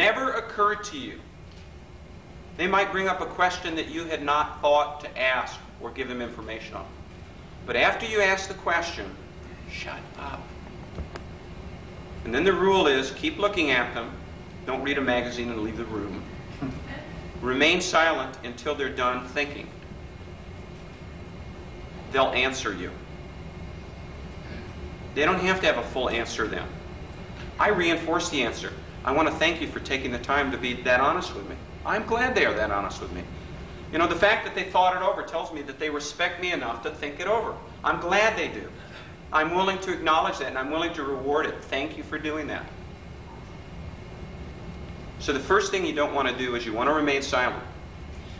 never occurred to you. They might bring up a question that you had not thought to ask or give them information on. But after you ask the question, shut up. And then the rule is, keep looking at them. Don't read a magazine and leave the room. Remain silent until they're done thinking. They'll answer you. They don't have to have a full answer then. I reinforce the answer. I want to thank you for taking the time to be that honest with me. I'm glad they are that honest with me. You know, the fact that they thought it over tells me that they respect me enough to think it over. I'm glad they do. I'm willing to acknowledge that, and I'm willing to reward it. Thank you for doing that. So the first thing you don't want to do is you want to remain silent.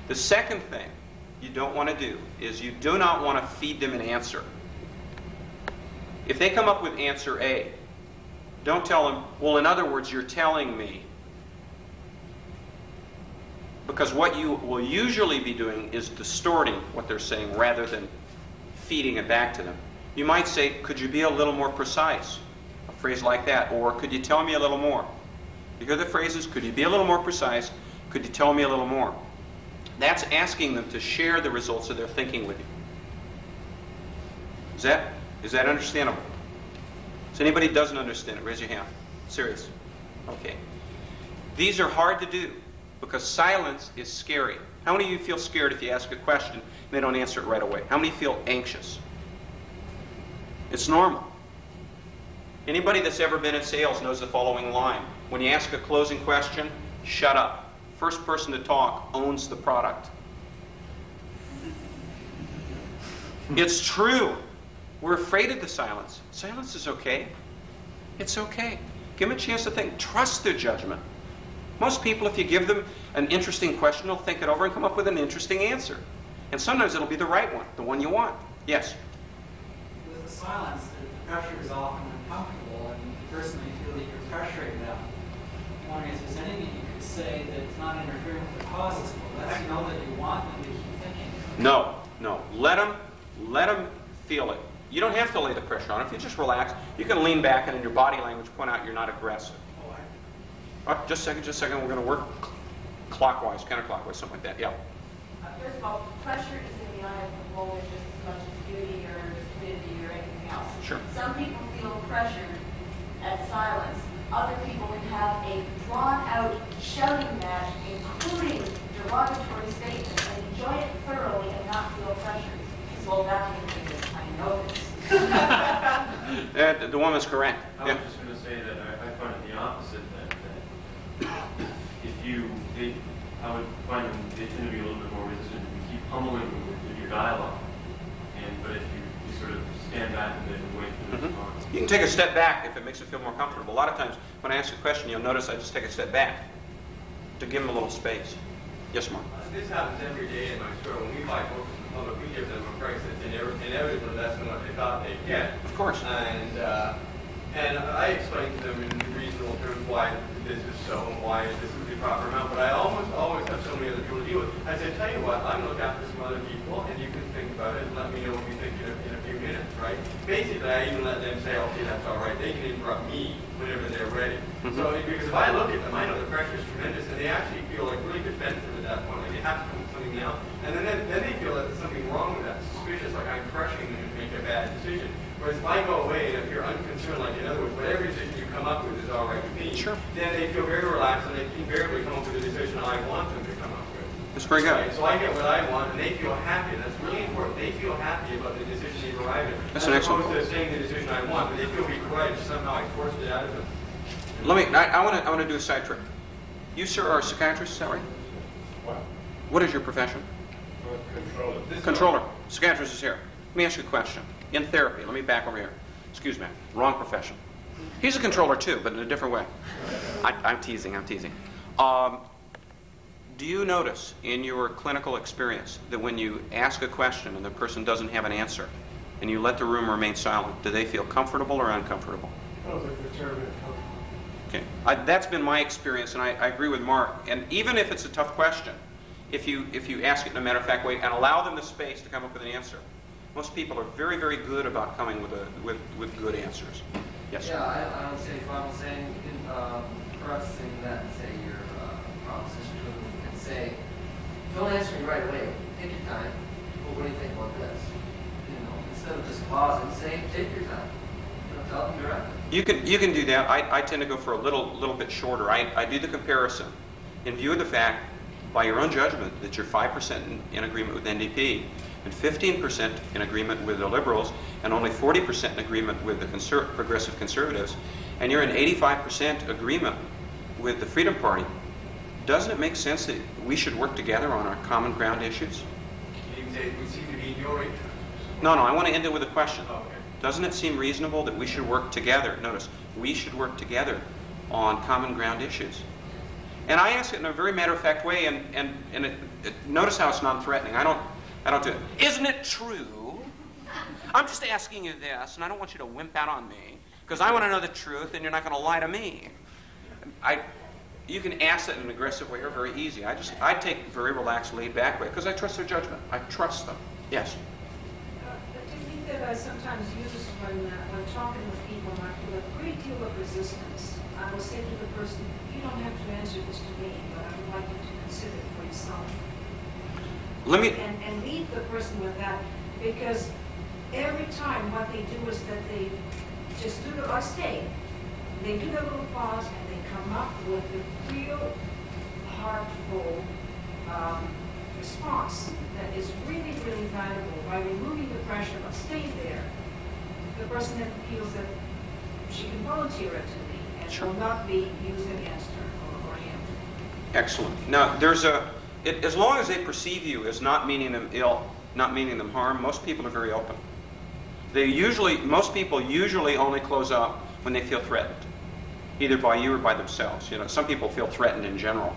The second thing you don't want to do is you do not want to feed them an answer. If they come up with answer A, don't tell them, well, in other words, you're telling me. Because what you will usually be doing is distorting what they're saying rather than feeding it back to them. You might say, could you be a little more precise? A phrase like that. Or could you tell me a little more? You hear the phrases, could you be a little more precise? Could you tell me a little more? That's asking them to share the results of their thinking with you. Is that understandable? So anybody who doesn't understand it, raise your hand. Serious. Okay. These are hard to do because silence is scary. How many of you feel scared if you ask a question and they don't answer it right away? How many feel anxious? It's normal. Anybody that's ever been in sales knows the following line. When you ask a closing question, shut up. First person to talk owns the product. It's true. We're afraid of the silence. Silence is okay. It's okay. Give them a chance to think. Trust their judgment. Most people, if you give them an interesting question, they'll think it over and come up with an interesting answer. And sometimes it'll be the right one, the one you want. Yes? With the silence, the pressure is often uncomfortable, and the person may feel that you're pressuring them. I'm wondering if there's anything you could say that's not interfering with the process, but lets you know that you want them to keep thinking. No. Let them feel it. You don't have to lay the pressure on. If you just relax, you can lean back and in your body language point out you're not aggressive. Just a second. We're going to work clockwise, counterclockwise, something like that. Yeah. First of all, pressure is in the eye of the beholder just as much as beauty or stupidity or anything else. Sure. Some people feel pressured at silence. Other people can have a drawn-out shouting match, including derogatory statements, and enjoy it thoroughly and not feel pressured. Well, that means I know this. The woman's correct. I was just going to say that I find it the opposite. That I would find them they tend to be a little bit more resistant. You keep pummeling them with your dialogue, but if you sort of stand back and then wait for the response. You can take a step back if it makes you feel more comfortable. A lot of times when I ask a question, you'll notice I just take a step back to give them a little space. Yes, Mark? This happens every day in my store. When we buy books in the public, we give them a price that's inevitably less than what they thought they'd get. Of course. And I explain to them in reasonable terms why this is so and why this is the proper amount. But I almost always have so many other people to deal with. I said, tell you what, I'm going to look after some other people, and you can think about it and let me know what you think in a few minutes, right? Basically, I even let them say, okay, that's all right. They can interrupt me whenever they're ready. So because if I look at them, I know the pressure is tremendous, and they actually feel like really defensive at that point. Like they have to come with something now. And then they feel that there's something wrong with that, suspicious, like I'm pressuring them to make a bad decision. Whereas if I go away and if you're unconcerned, like in other words, whatever decision you come up with is all right with me, sure, then they feel very relaxed and they invariably come up with the decision I want them to come up with. That's very good. Right? So I get what I want and they feel happy. That's really important. They feel happy about the decision they've arrived at. That's an excellent point. As opposed to saying the decision I want, but they feel begrudged. Somehow I forced it out of them. I want to do a side trick. You, sir, are a psychiatrist, is that right? What? What is your profession? Controller. Controller. Psychiatrist is here. Let me ask you a question. In therapy, let me back over here. Excuse me, wrong profession. He's a controller too, but in a different way. I'm teasing. Do you notice in your clinical experience that when you ask a question and the person doesn't have an answer, and you let the room remain silent, do they feel comfortable or uncomfortable? I don't think they're terribly uncomfortable. Okay, that's been my experience, and I agree with Mark. And even if it's a tough question, if you ask it in a matter-of-fact way and allow them the space to come up with an answer, most people are very, very good about coming with good answers. Yes, sir? Yeah, I would say if I'm saying processing that, say you're you right away. Take your time. Well, what do you think about this? Instead of just pausing, saying, take your time. Tell them directly. You can do that. I tend to go for a little bit shorter. I do the comparison in view of the fact, by your own judgment, that you're 5% in agreement with NDP and 15% in agreement with the Liberals and only 40% in agreement with the Progressive Conservatives, and you're in 85% agreement with the Freedom Party. Doesn't it make sense that we should work together on our common ground issues? You can say it would seem to be in your interest. No, I want to end it with a question. Okay. Doesn't it seem reasonable that we should work together? Notice, we should work together on common ground issues. And I ask it in a very matter-of-fact way, and notice how it's non-threatening. I don't do it. Isn't it true? I'm just asking you this, and I don't want you to wimp out on me, because I want to know the truth, and you're not going to lie to me. You can ask it in an aggressive way or very easy. I take a very relaxed, laid-back way, because I trust their judgment. I trust them. Yes? The technique that I sometimes use when talking with people, and I feel a great deal of resistance, I will say to the person, you don't have to answer this to me, but I would like you to consider it for yourself. And leave the person with that, because every time what they do is that they just do the stay. They do their little pause and they come up with a real heartful response that is really, really valuable by removing the pressure of staying there. The person then feels that she can volunteer it to me and Sure. will not be used against her or him. Excellent. Now, as long as they perceive you as not meaning them ill, not meaning them harm, most people are very open. Most people usually only close up when they feel threatened, either by you or by themselves. Some people feel threatened in general.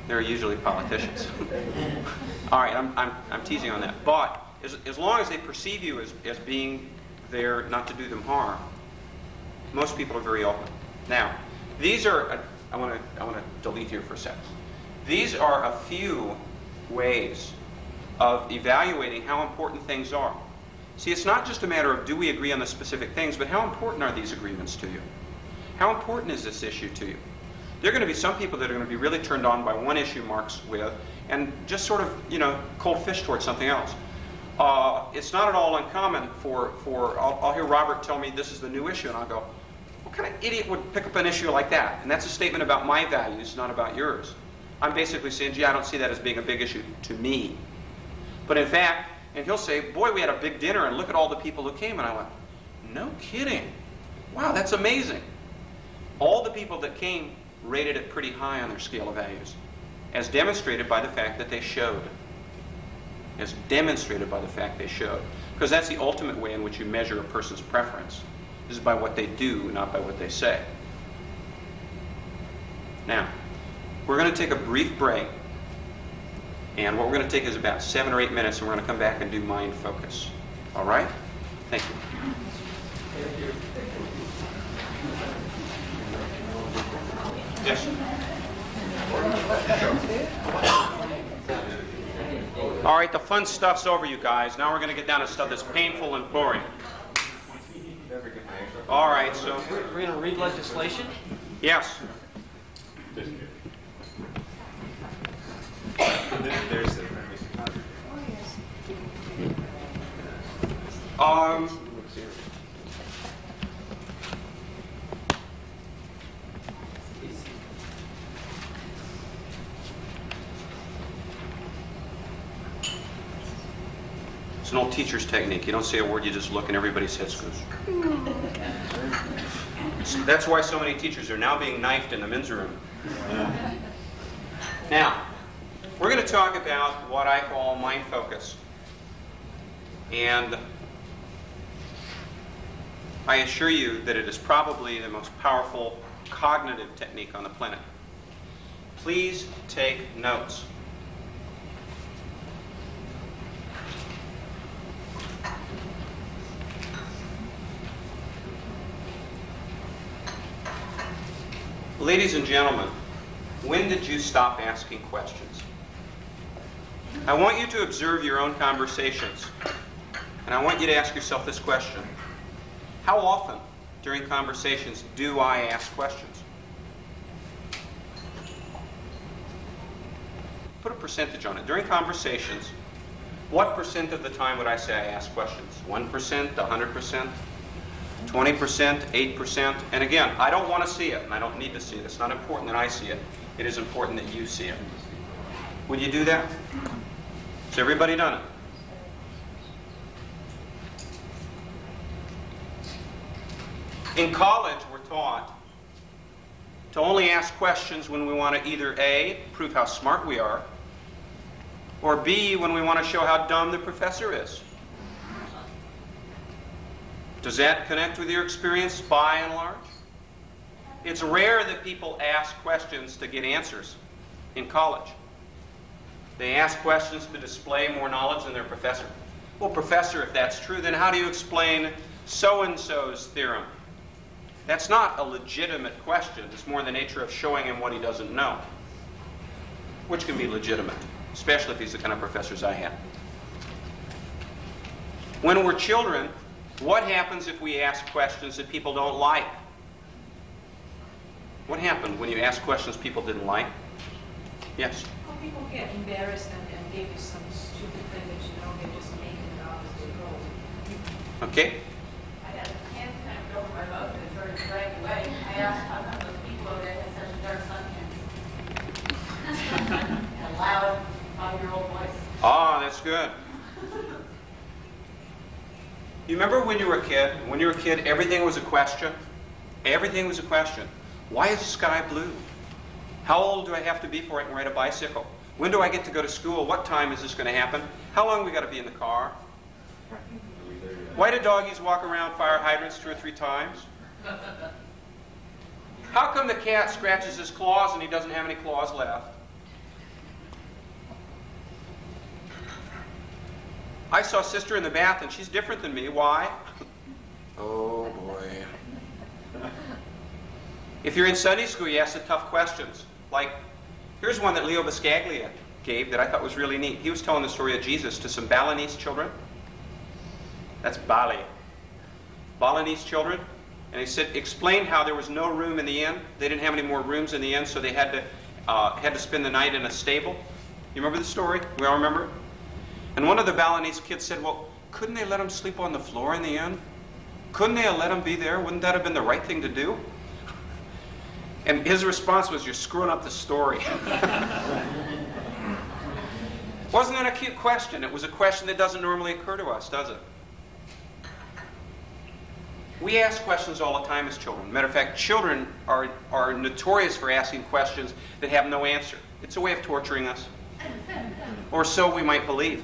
They're usually politicians. All right, I'm teasing on that. But as long as they perceive you as being there not to do them harm, most people are very open. Now, these are, I want to delete here for a second. These are a few ways of evaluating how important things are. See, it's not just a matter of do we agree on the specific things, but how important are these agreements to you? How important is this issue to you? There are going to be some people that are going to be really turned on by one issue Mark's with and just sort of, cold fish towards something else. It's not at all uncommon I'll hear Robert tell me this is the new issue, and I'll go, what kind of idiot would pick up an issue like that? And that's a statement about my values, not about yours. I'm basically saying, gee, I don't see that as being a big issue to me. But in fact, and he'll say, boy, we had a big dinner, and look at all the people who came. And I went, no kidding. Wow, that's amazing. All the people that came rated it pretty high on their scale of values, as demonstrated by the fact that they showed. As demonstrated by the fact they showed. Because that's the ultimate way in which you measure a person's preference. This is by what they do, not by what they say. Now, we're going to take a brief break. And what we're going to take is about 7 or 8 minutes, and we're going to come back and do mind focus. All right? Thank you. Thank you. Yes. All right, the fun stuff's over, you guys. Now we're going to get down to stuff that's painful and boring. All right, so... We're going to read legislation? Yes. There's the It's an old teacher's technique. You don't say a word, you just look and everybody's head goes. That's why so many teachers are now being knifed in the men's room. Now, we're going to talk about what I call mind focus. And I assure you that it is probably the most powerful cognitive technique on the planet. Please take notes. Ladies and gentlemen, when did you stop asking questions? I want you to observe your own conversations, and I want you to ask yourself this question. How often during conversations do I ask questions? Put a percentage on it. During conversations, what percent of the time would I say I ask questions? 1%, 100%, 20%, 8%? And again, I don't want to see it, and I don't need to see it. It's not important that I see it. It is important that you see it. Would you do that? Has everybody done it? In college, we're taught to only ask questions when we want to either A, prove how smart we are, or B, when we want to show how dumb the professor is. Does that connect with your experience by and large? It's rare that people ask questions to get answers in college. They ask questions to display more knowledge than their professor. Well, professor, if that's true, then how do you explain so-and-so's theorem? That's not a legitimate question. It's more in the nature of showing him what he doesn't know, which can be legitimate, especially if he's the kind of professors I have. When we're children, what happens if we ask questions that people don't like? What happened when you asked questions people didn't like? Yes? Well, people get embarrassed and give you some stupid thing that you know they're just making it up as they go. Okay? I had a hand kind of go over my mouth and it sort of dragged away. I asked how come those people over there had such dark sunkins. And a loud 5-year-old voice. Ah, that's good. You remember when you were a kid? When you were a kid, everything was a question. Everything was a question. Why is the sky blue? How old do I have to be before I can ride a bicycle? When do I get to go to school? What time is this going to happen? How long we got to be in the car? Why do doggies walk around fire hydrants 2 or 3 times? How come the cat scratches his claws and he doesn't have any claws left? I saw sister in the bath and she's different than me. Why? Oh boy. If you're in Sunday school, you ask the tough questions. Like, here's one that Leo Biscaglia gave that I thought was really neat. He was telling the story of Jesus to some Balinese children. That's Bali. Balinese children. And he said, explained how there was no room in the inn. They didn't have any more rooms in the inn, so they had to spend the night in a stable. You remember the story? We all remember it? And one of the Balinese kids said, well, couldn't they let him sleep on the floor in the inn? Couldn't they have let him be there? Wouldn't that have been the right thing to do? And his response was, you're screwing up the story. Wasn't that a cute question? It was a question that doesn't normally occur to us, does it? We ask questions all the time as children. Matter of fact, children are notorious for asking questions that have no answer. It's a way of torturing us. Or so we might believe.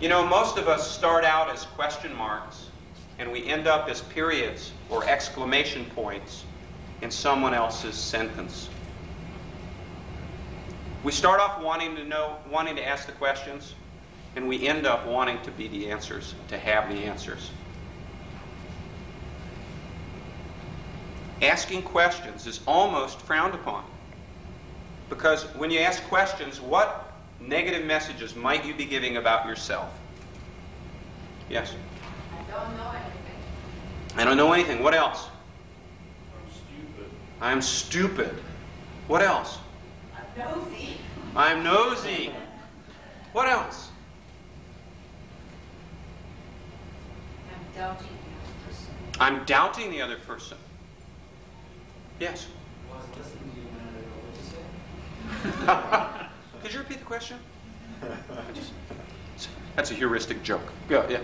You know, most of us start out as question marks, and we end up as periods or exclamation points in someone else's sentence. We start off wanting to ask the questions, and we end up wanting to be the answers, to have the answers. Asking questions is almost frowned upon. Because when you ask questions, what negative messages might you be giving about yourself? Yes? I don't know anything. I don't know anything. What else? I'm stupid. I'm stupid. What else? I'm nosy. I'm nosy. What else? I'm doubting the other person. I'm doubting the other person. Yes? I was listening to you a minute ago. What did you say? Could you repeat the question? That's a heuristic joke. Yeah, yeah.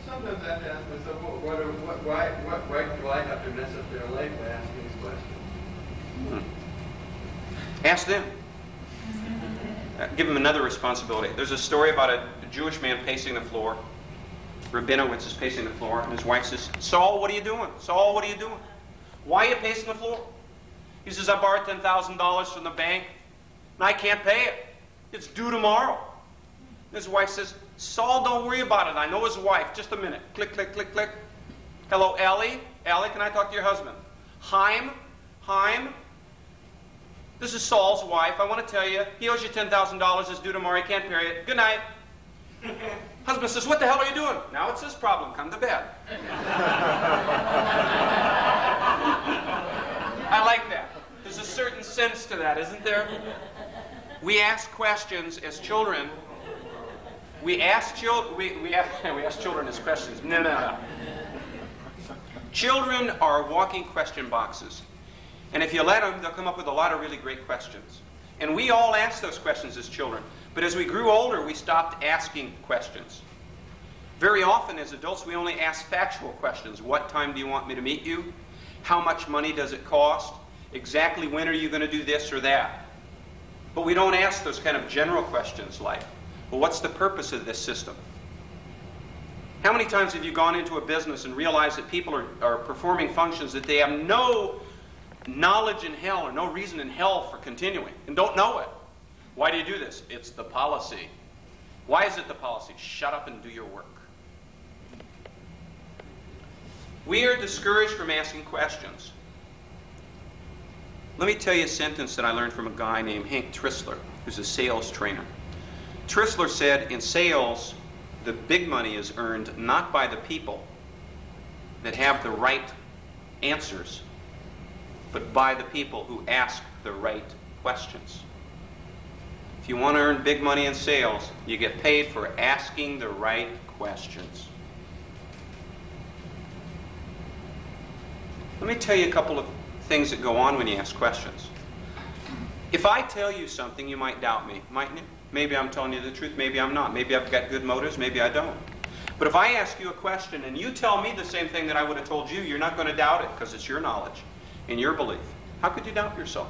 Sometimes I have to ask myself, why do I have to mess up their life by asking these questions? Ask them. Give them another responsibility. There's a story about a Jewish man pacing the floor. Rabinowitz is pacing the floor, and his wife says, Saul, what are you doing? Saul, what are you doing? Why are you pacing the floor? He says, I borrowed $10,000 from the bank, and I can't pay it. It's due tomorrow. His wife says, Saul, don't worry about it. I know his wife. Just a minute. Click, click, click, click. Hello, Ellie? Ellie, can I talk to your husband? Chaim? Chaim? This is Saul's wife. I want to tell you, he owes you $10,000. It's due tomorrow. He can't pay it. Good night. Husband says, what the hell are you doing? Now it's his problem. Come to bed. I like that. There's a certain sense to that, isn't there? We ask questions as children. We ask children as questions. No. Children are walking question boxes. And if you let them, they'll come up with a lot of really great questions. And we all asked those questions as children. But as we grew older, we stopped asking questions. Very often as adults, we only ask factual questions. What time do you want me to meet you? How much money does it cost? Exactly when are you going to do this or that? But we don't ask those kind of general questions like, well, what's the purpose of this system? How many times have you gone into a business and realized that people are performing functions that they have no knowledge in hell or no reason in hell for continuing and don't know it? Why do you do this? It's the policy. Why is it the policy? Shut up and do your work. We are discouraged from asking questions. Let me tell you a sentence that I learned from a guy named Hank Tristler, who's a sales trainer. Tristler said, in sales, the big money is earned not by the people that have the right answers, but by the people who ask the right questions. If you want to earn big money in sales, you get paid for asking the right questions. Let me tell you a couple of things that go on when you ask questions. If I tell you something, you might doubt me, mightn't you? Maybe I'm telling you the truth, maybe I'm not. Maybe I've got good motives, maybe I don't. But if I ask you a question and you tell me the same thing that I would have told you, you're not going to doubt it because it's your knowledge and your belief. How could you doubt yourself?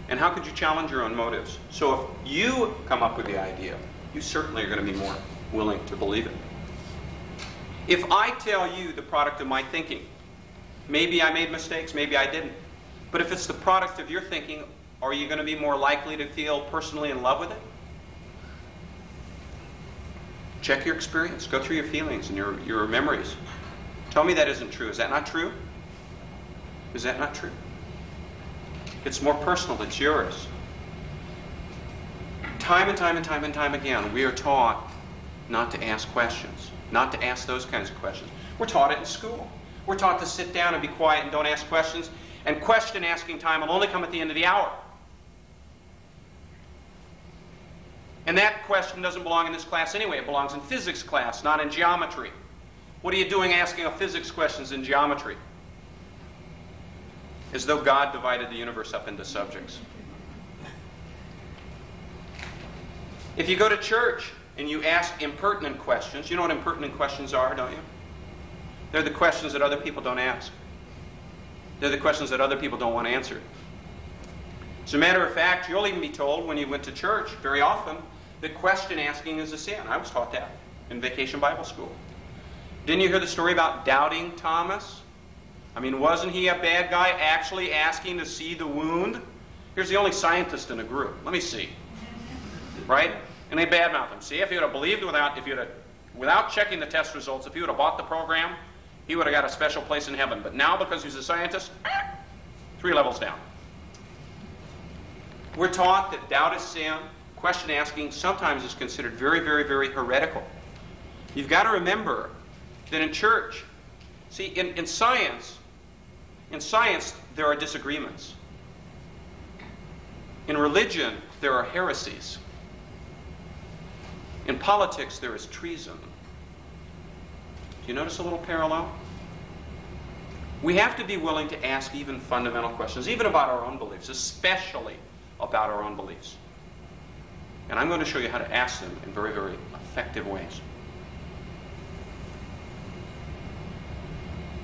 And how could you challenge your own motives? So if you come up with the idea, you certainly are going to be more willing to believe it. If I tell you the product of my thinking, maybe I made mistakes, maybe I didn't. But if it's the product of your thinking, are you going to be more likely to feel personally in love with it? Check your experience. Go through your feelings and your memories. Tell me that isn't true. Is that not true? Is that not true? It's more personal. It's yours. Time and time and time and time again, we are taught not to ask questions, not to ask those kinds of questions. We're taught it in school. We're taught to sit down and be quiet and don't ask questions. And question asking time will only come at the end of the hour. And that question doesn't belong in this class anyway. It belongs in physics class, not in geometry. What are you doing asking a physics questions in geometry? As though God divided the universe up into subjects. If you go to church and you ask impertinent questions, you know what impertinent questions are, don't you? They're the questions that other people don't ask. They're the questions that other people don't want answered. As a matter of fact, you'll even be told when you went to church very often that question asking is a sin. I was taught that in Vacation Bible School. Didn't you hear the story about doubting Thomas? I mean, wasn't he a bad guy actually asking to see the wound? Here's the only scientist in the group. Let me see. Right? And they badmouth him. See, if he would have believed without checking the test results, if he would have bought the program, he would have got a special place in heaven. But now, because he's a scientist, 3 levels down. We're taught that doubt is sin. Question asking sometimes is considered very, very, very heretical. You've got to remember that in church, see, in science, there are disagreements. In religion, there are heresies. In politics, there is treason. Do you notice a little parallel? We have to be willing to ask even fundamental questions, even about our own beliefs, especially about our own beliefs. And I'm going to show you how to ask them in very, very effective ways.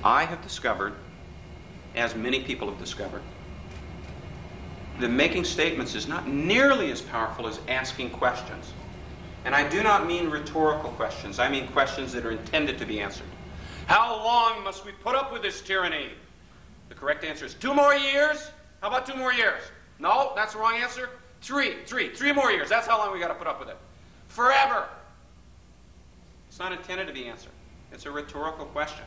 I have discovered, as many people have discovered, that making statements is not nearly as powerful as asking questions. And I do not mean rhetorical questions. I mean questions that are intended to be answered. How long must we put up with this tyranny? The correct answer is 2 more years. How about 2 more years? No, that's the wrong answer. 3 more years. That's how long we got to put up with it. Forever. It's not intended to be answered. It's a rhetorical question.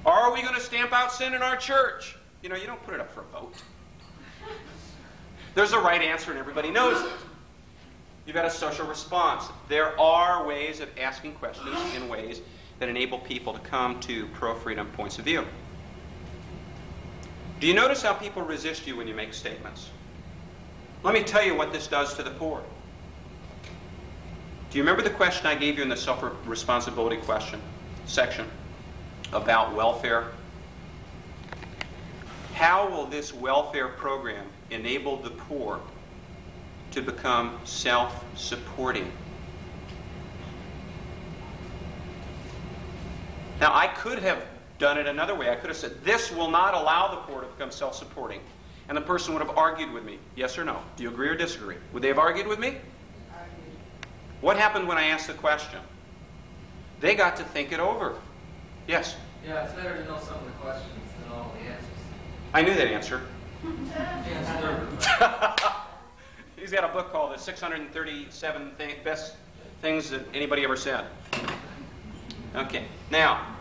Are we going to stamp out sin in our church? You know, you don't put it up for a vote. There's a right answer and everybody knows it. You've got a social response. There are ways of asking questions in ways that enable people to come to pro-freedom points of view. Do you notice how people resist you when you make statements? Let me tell you what this does to the poor. Do you remember the question I gave you in the self-responsibility question section about welfare? How will this welfare program enable the poor to become self-supporting? Now, I could have done it another way. I could have said, this will not allow the poor to become self-supporting. And the person would have argued with me, yes or no. Do you agree or disagree? Would they have argued with me? What happened when I asked the question? They got to think it over. Yes? Yeah, it's better to know some of the questions than all the answers. I knew that answer. Yeah, He's got a book called The 637 Best Things That Anybody Ever Said. Okay. Now,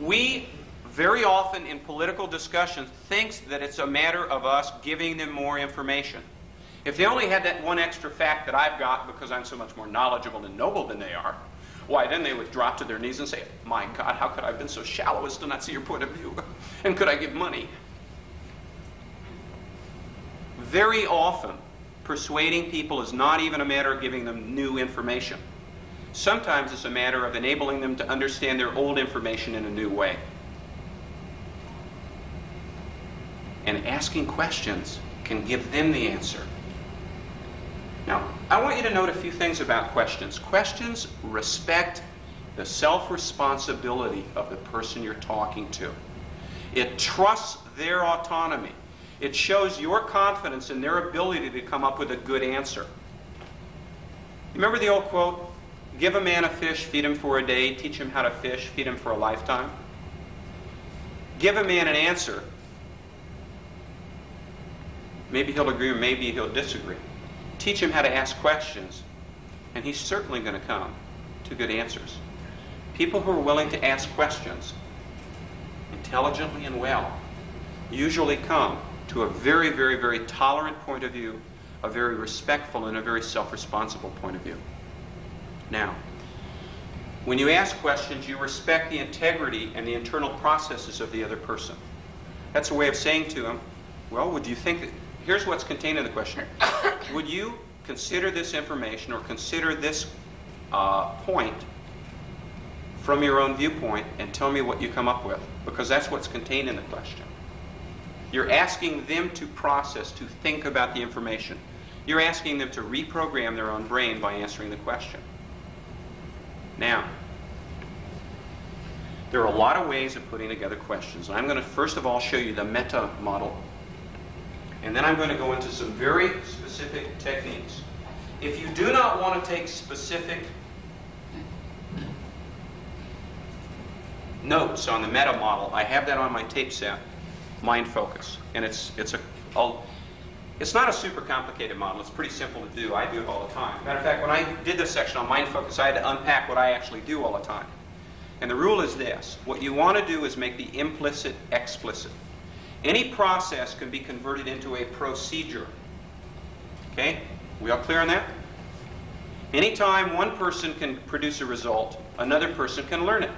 we very often in political discussions think that it's a matter of us giving them more information. If they only had that one extra fact that I've got because I'm so much more knowledgeable and noble than they are, why, then they would drop to their knees and say, my God, how could I have been so shallow as to not see your point of view? And could I give money? Very often, persuading people is not even a matter of giving them new information. Sometimes it's a matter of enabling them to understand their old information in a new way. And asking questions can give them the answer. Now, I want you to note a few things about questions. Questions respect the self-responsibility of the person you're talking to. It trusts their autonomy. It shows your confidence in their ability to come up with a good answer. Remember the old quote, give a man a fish, feed him for a day, teach him how to fish, feed him for a lifetime? Give a man an answer. Maybe he'll agree or maybe he'll disagree. Teach him how to ask questions, and he's certainly going to come to good answers. People who are willing to ask questions intelligently and well usually come to a very, very, very tolerant point of view, a very respectful and a very self-responsible point of view. Now, when you ask questions, you respect the integrity and the internal processes of the other person. That's a way of saying to them, well, would you think that, here's what's contained in the question. Would you consider this information or consider this point from your own viewpoint and tell me what you come up with? Because that's what's contained in the question. You're asking them to process, to think about the information. You're asking them to reprogram their own brain by answering the question. Now, there are a lot of ways of putting together questions. I'm going to first of all show you the meta model. And then I'm going to go into some very specific techniques. If you do not want to take specific notes on the meta model, I have that on my tape set, Mind Focus. And it's not a super complicated model. It's pretty simple to do. I do it all the time. Matter of fact, when I did this section on Mind Focus, I had to unpack what I actually do all the time. And the rule is this. What you want to do is make the implicit explicit. Any process can be converted into a procedure. Okay? We all clear on that? Anytime one person can produce a result, another person can learn it.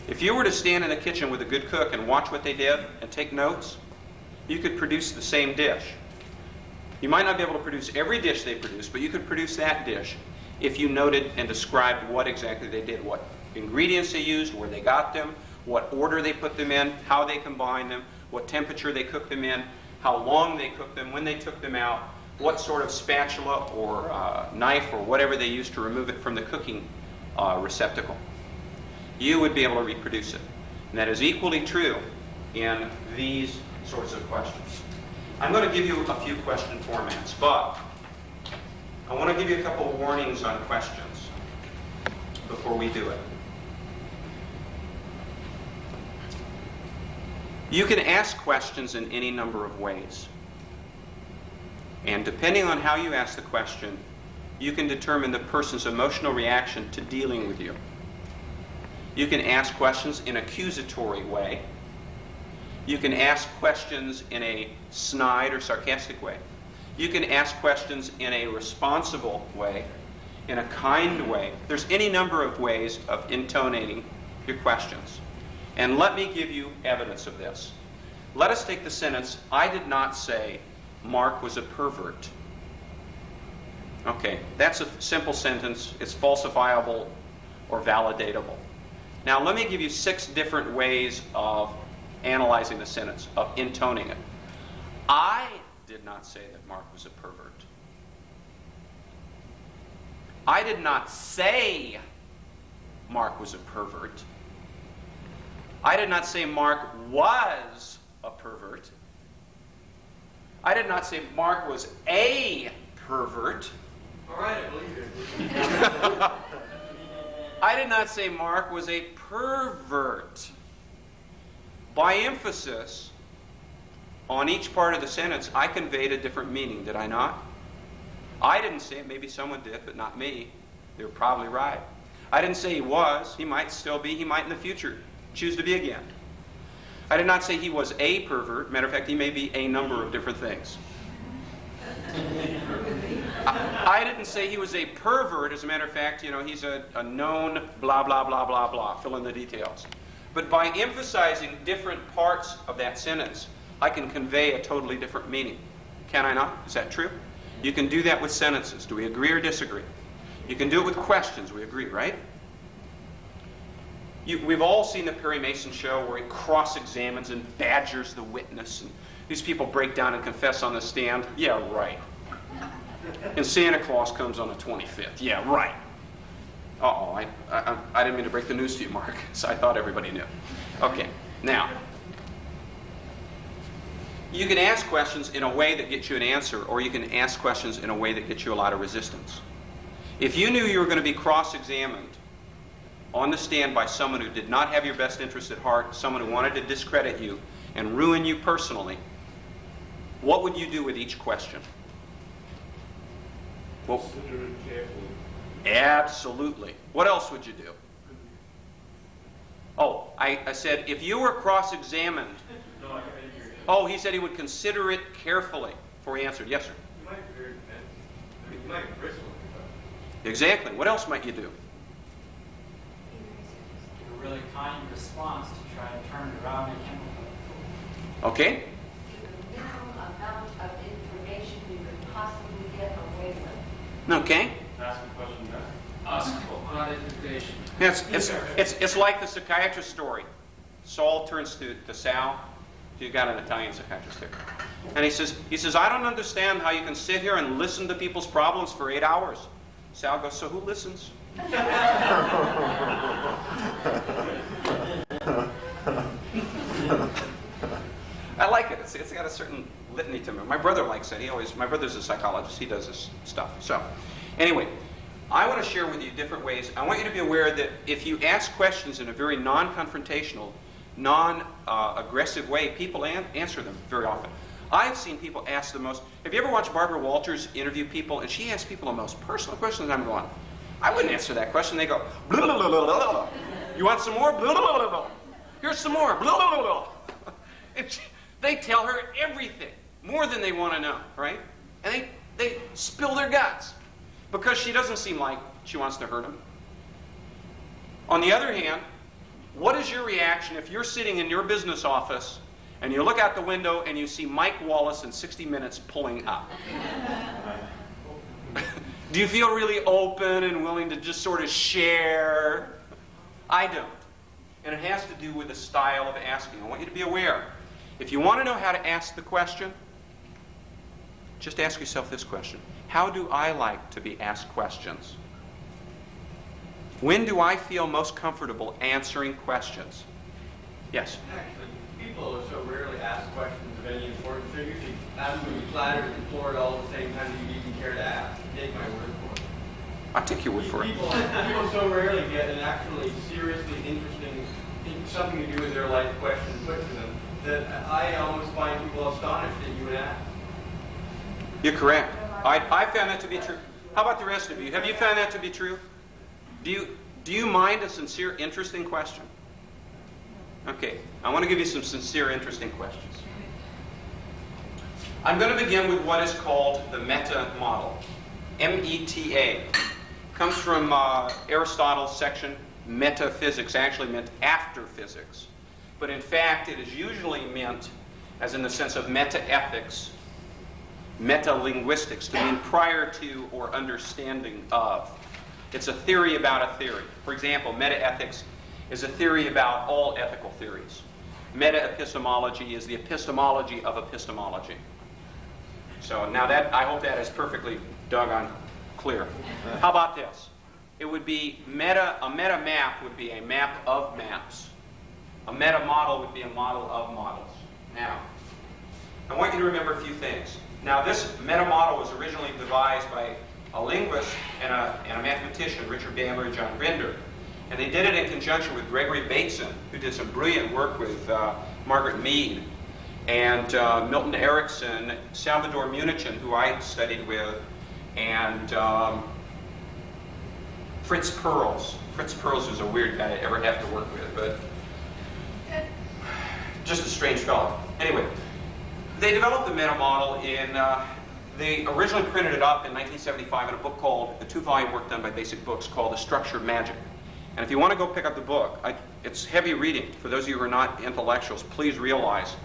If you were to stand in the kitchen with a good cook and watch what they did and take notes, you could produce the same dish. You might not be able to produce every dish they produce, but you could produce that dish if you noted and described what exactly they did, what ingredients they used, where they got them, what order they put them in, how they combined them, what temperature they cooked them in, how long they cooked them, when they took them out, what sort of spatula or knife or whatever they used to remove it from the cooking receptacle. You would be able to reproduce it. And that is equally true in these sorts of questions. I'm going to give you a few question formats, but I want to give you a couple of warnings on questions before we do it. You can ask questions in any number of ways. And depending on how you ask the question, you can determine the person's emotional reaction to dealing with you. You can ask questions in an accusatory way. You can ask questions in a snide or sarcastic way. You can ask questions in a responsible way, in a kind way. There's any number of ways of intonating your questions. And let me give you evidence of this. Let us take the sentence, I did not say Mark was a pervert. Okay, that's a simple sentence. It's falsifiable or validatable. Now let me give you 6 different ways of analyzing the sentence, of intoning it. I did not say that Mark was a pervert. I did not say Mark was a pervert. I did not say Mark was a pervert. I did not say Mark was a pervert. All right, I believe it. I did not say Mark was a pervert. By emphasis on each part of the sentence, I conveyed a different meaning, did I not? I didn't say it, maybe someone did, but not me. They were probably right. I didn't say he was. He might still be. He might in the future choose to be again. I did not say he was a pervert. Matter of fact, he may be a number of different things. I didn't say he was a pervert. As a matter of fact, he's a known blah, blah, blah, blah, blah. Fill in the details. But by emphasizing different parts of that sentence, I can convey a totally different meaning. Can I not? Is that true? You can do that with sentences. Do we agree or disagree? You can do it with questions. We agree, right? We've all seen the Perry Mason show where he cross-examines and badgers the witness. And these people break down and confess on the stand. Yeah, right. And Santa Claus comes on the 25th. Yeah, right. Uh-oh, I didn't mean to break the news to you, Mark. So I thought everybody knew. Okay, now, you can ask questions in a way that gets you an answer, or you can ask questions in a way that gets you a lot of resistance. If you knew you were going to be cross-examined on the stand by someone who did not have your best interest at heart, someone who wanted to discredit you and ruin you personally, what would you do with each question? Well, Consider it carefully. absolutely. What else would you do? Oh, I said, if you were cross-examined. No, I didn't hear you. Oh, he said he would consider it carefully before he answered. Yes, sir. You might be very defensive. I mean, you might be bristle. Exactly. What else might you do? Give a really kind response to try to turn it around and handle it. Okay. Give the minimum amount of information you could possibly get away with. Okay. Ask a question back. Ask for clarification. It's like the psychiatrist story. Saul turns to Sal. You got an Italian psychiatrist here. And he says, I don't understand how you can sit here and listen to people's problems for 8 hours. Sal goes, so who listens? I like it. It's got a certain litany to it. My brother likes it. My brother's a psychologist. He does this stuff. So, anyway, I want to share with you different ways. I want you to be aware that if you ask questions in a very non-confrontational, non-aggressive way, people answer them very often. I've seen people ask the most. Have you ever watched Barbara Walters interview people, and she asks people the most personal questions? I'm going, I wouldn't answer that question. They go, blah, blah, blah, blah, blah. You want some more? Blah, blah, blah, blah. Here's some more. Blah, blah, blah, blah. And they tell her everything, more than they want to know, right? And they spill their guts because she doesn't seem like she wants to hurt them. On the other hand, what is your reaction if you're sitting in your business office and you look out the window and you see Mike Wallace in 60 Minutes pulling up? Do you feel really open and willing to just sort of share? I don't. And it has to do with the style of asking. I want you to be aware. If you want to know how to ask the question, just ask yourself this question. How do I like to be asked questions? When do I feel most comfortable answering questions? Yes? Actually, people are so rarely asked questions of any important figures. You ask them to be flattered and floored all at the same time that you even care to ask. Take my word for it. I'll take your word for it. People so rarely get an actually seriously interesting, something to do with their life question put to them that I almost find people astonished that you would ask. You're correct. I found that to be true. How about the rest of you? Have you found that to be true? Do you mind a sincere, interesting question? Okay, I want to give you some sincere, interesting questions. I'm going to begin with what is called the meta model. M-E-T-A. Comes from Aristotle's section, metaphysics, actually meant after physics. but in fact it is usually meant as in the sense of meta-ethics, meta-linguistics, to mean prior to or understanding of. It's a theory about a theory. For example, meta-ethics is a theory about all ethical theories. Meta-epistemology is the epistemology of epistemology. So now that, I hope that is perfectly doggone clear. How about this? It would be a meta map would be a map of maps. A meta model would be a model of models. Now, I want you to remember a few things. Now, this meta model was originally devised by a linguist and a mathematician, Richard Bandler and John Grinder. And they did it in conjunction with Gregory Bateson, who did some brilliant work with Margaret Mead, and Milton Erickson, Salvador Munichen, who I studied with, and Fritz Perls. Fritz Perls was a weird guy to ever have to work with, but just a strange fellow. Anyway, they developed the meta model in, they originally printed it up in 1975 in a book called, a 2-volume work done by Basic Books called The Structure of Magic. And if you want to go pick up the book, it's heavy reading. For those of you who are not intellectuals, please realize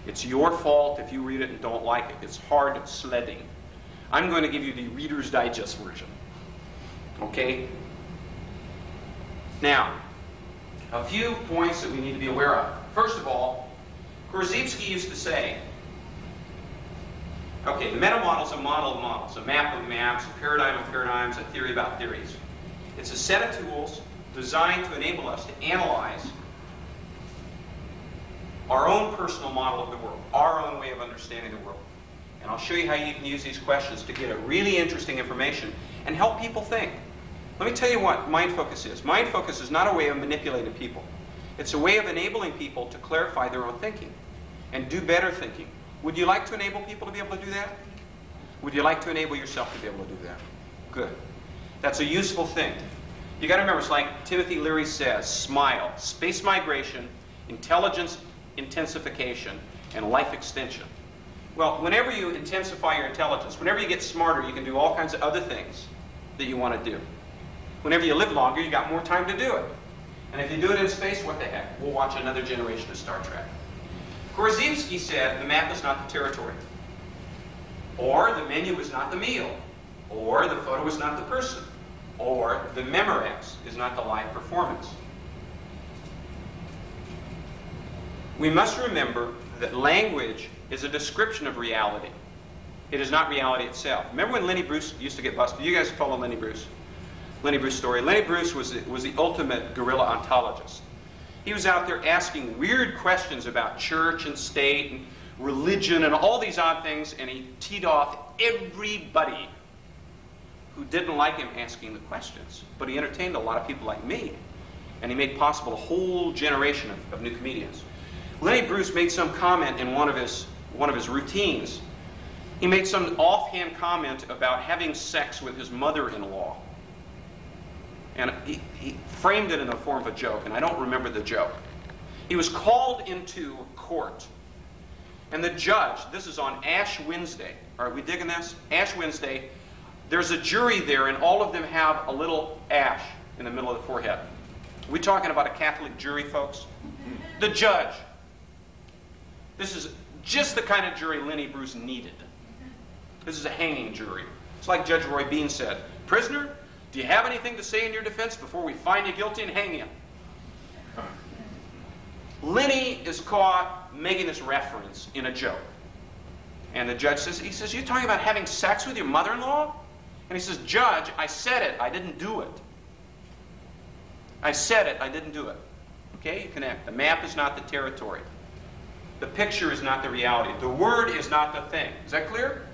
it's your fault if you read it and don't like it. It's hard sledding. I'm going to give you the Reader's Digest version. Okay? Now, a few points that we need to be aware of. First of all, Korzybski used to say, okay, the meta model is a model of models, a map of maps, a paradigm of paradigms, a theory about theories. It's a set of tools designed to enable us to analyze our own personal model of the world, our own way of understanding the world. And I'll show you how you can use these questions to get at really interesting information and help people think. Let me tell you what mind focus is. Mind focus is not a way of manipulating people. It's a way of enabling people to clarify their own thinking and do better thinking. Would you like to enable people to be able to do that? Would you like to enable yourself to be able to do that? Good. That's a useful thing. You got to remember, it's like Timothy Leary says, SMILE, space migration, intelligence intensification, and life extension. Well, whenever you intensify your intelligence, whenever you get smarter, you can do all kinds of other things that you want to do. Whenever you live longer, you got more time to do it. And if you do it in space, what the heck? We'll watch another generation of Star Trek. Korzybski said the map is not the territory, or the menu is not the meal, or the photo is not the person, or the Memorex is not the live performance. We must remember that language is a description of reality. It is not reality itself. Remember when Lenny Bruce used to get busted? You guys follow Lenny Bruce? Lenny Bruce story. Lenny Bruce was the ultimate guerrilla ontologist. He was out there asking weird questions about church and state and religion and all these odd things, and he teed off everybody who didn't like him asking the questions. But he entertained a lot of people like me, and he made possible a whole generation of new comedians. Lenny Bruce made some comment in one of his routines. He made some offhand comment about having sex with his mother-in-law. And he framed it in the form of a joke, and I don't remember the joke. He was called into court, and the judge, this is on Ash Wednesday. Are we digging this? Ash Wednesday, there's a jury there, and all of them have a little ash in the middle of the forehead. Are we talking about a Catholic jury, folks? The judge. This is just the kind of jury Lenny Bruce needed. This is a hanging jury. It's like Judge Roy Bean said, "Prisoner, do you have anything to say in your defense before we find you guilty and hang you?" Lenny is caught making this reference in a joke. And the judge says, "You're talking about having sex with your mother-in-law?" And he says, "Judge, I said it, I didn't do it. I said it, I didn't do it." Okay, you connect. The map is not the territory. The picture is not the reality. The word is not the thing. Is that clear?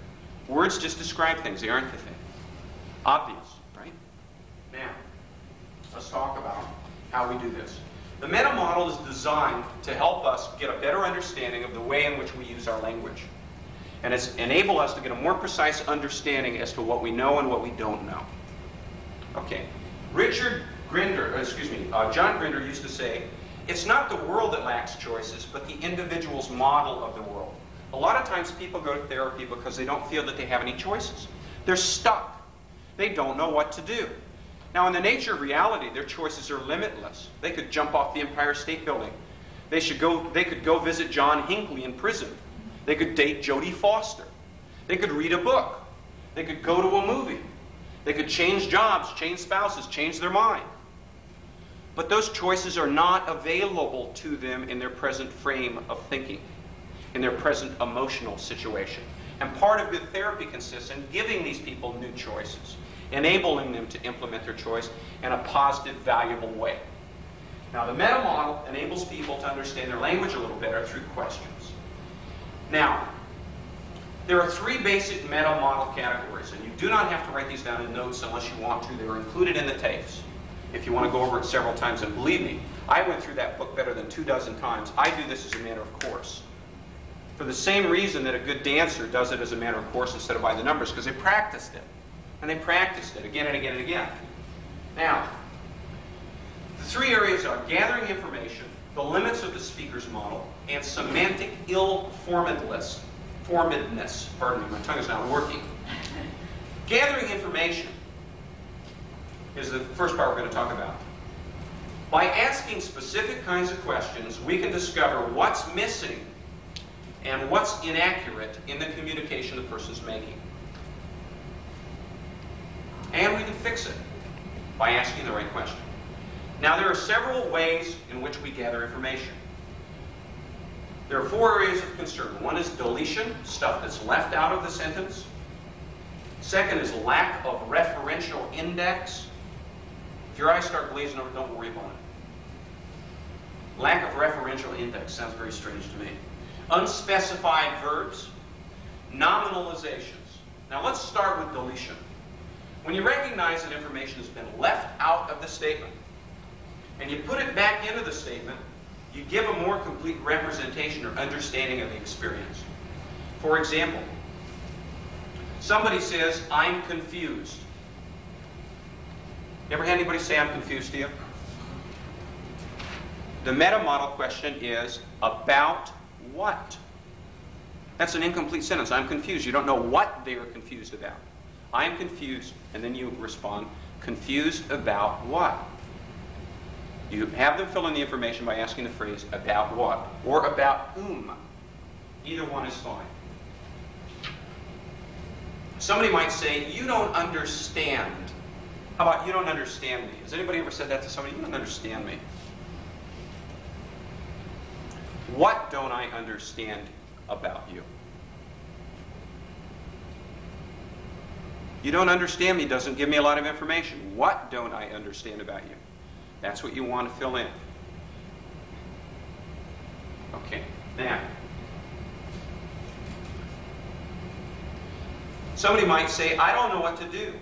Words just describe things. They aren't the thing. Obvious, right? Now, let's talk about how we do this. The meta model is designed to help us get a better understanding of the way in which we use our language. And it's enable us to get a more precise understanding as to what we know and what we don't know. Okay. John Grinder used to say, it's not the world that lacks choices, but the individual's model of the world. A lot of times people go to therapy because they don't feel that they have any choices. They're stuck. They don't know what to do. Now, in the nature of reality, their choices are limitless. They could jump off the Empire State Building. They could go visit John Hinckley in prison. They could date Jodie Foster. They could read a book. They could go to a movie. They could change jobs, change spouses, change their mind. But those choices are not available to them in their present frame of thinking, in their present emotional situation. And part of good therapy consists in giving these people new choices, enabling them to implement their choice in a positive, valuable way. Now, the meta model enables people to understand their language a little better through questions. Now, there are 3 basic meta model categories, and you do not have to write these down in notes unless you want to. They're included in the tapes if you want to go over it several times. And believe me, I went through that book better than 24 times. I do this as a matter of course. For the same reason that a good dancer does it as a matter of course instead of by the numbers, because they practiced it. And they practiced it again and again and again. Now, the 3 areas are gathering information, the limits of the speaker's model, and semantic ill-formedness. Pardon me, my tongue is not working. Gathering information is the first part we're going to talk about. By asking specific kinds of questions, we can discover what's missing and what's inaccurate in the communication the person's making. And we can fix it by asking the right question. Now, there are several ways in which we gather information. There are 4 areas of concern. One is deletion, stuff that's left out of the sentence. Second is lack of referential index. If your eyes start glazing over, don't worry about it. Lack of referential index sounds very strange to me. Unspecified verbs, nominalizations. Now, let's start with deletion. When you recognize that information has been left out of the statement, and you put it back into the statement, you give a more complete representation or understanding of the experience. For example, somebody says, "I'm confused." You ever had anybody say, "I'm confused" to you? The meta model question is, about what? That's an incomplete sentence. I'm confused. You don't know what they are confused about. I'm confused, and then you respond, confused about what? You have them fill in the information by asking the phrase, about what? Or about whom. Either one is fine. Somebody might say, "You don't understand." How about, "You don't understand me"? Has anybody ever said that to somebody? "You don't understand me." What don't I understand about you? "You don't understand me" doesn't give me a lot of information. What don't I understand about you? That's what you want to fill in. Okay, now, somebody might say, "I don't know what to do."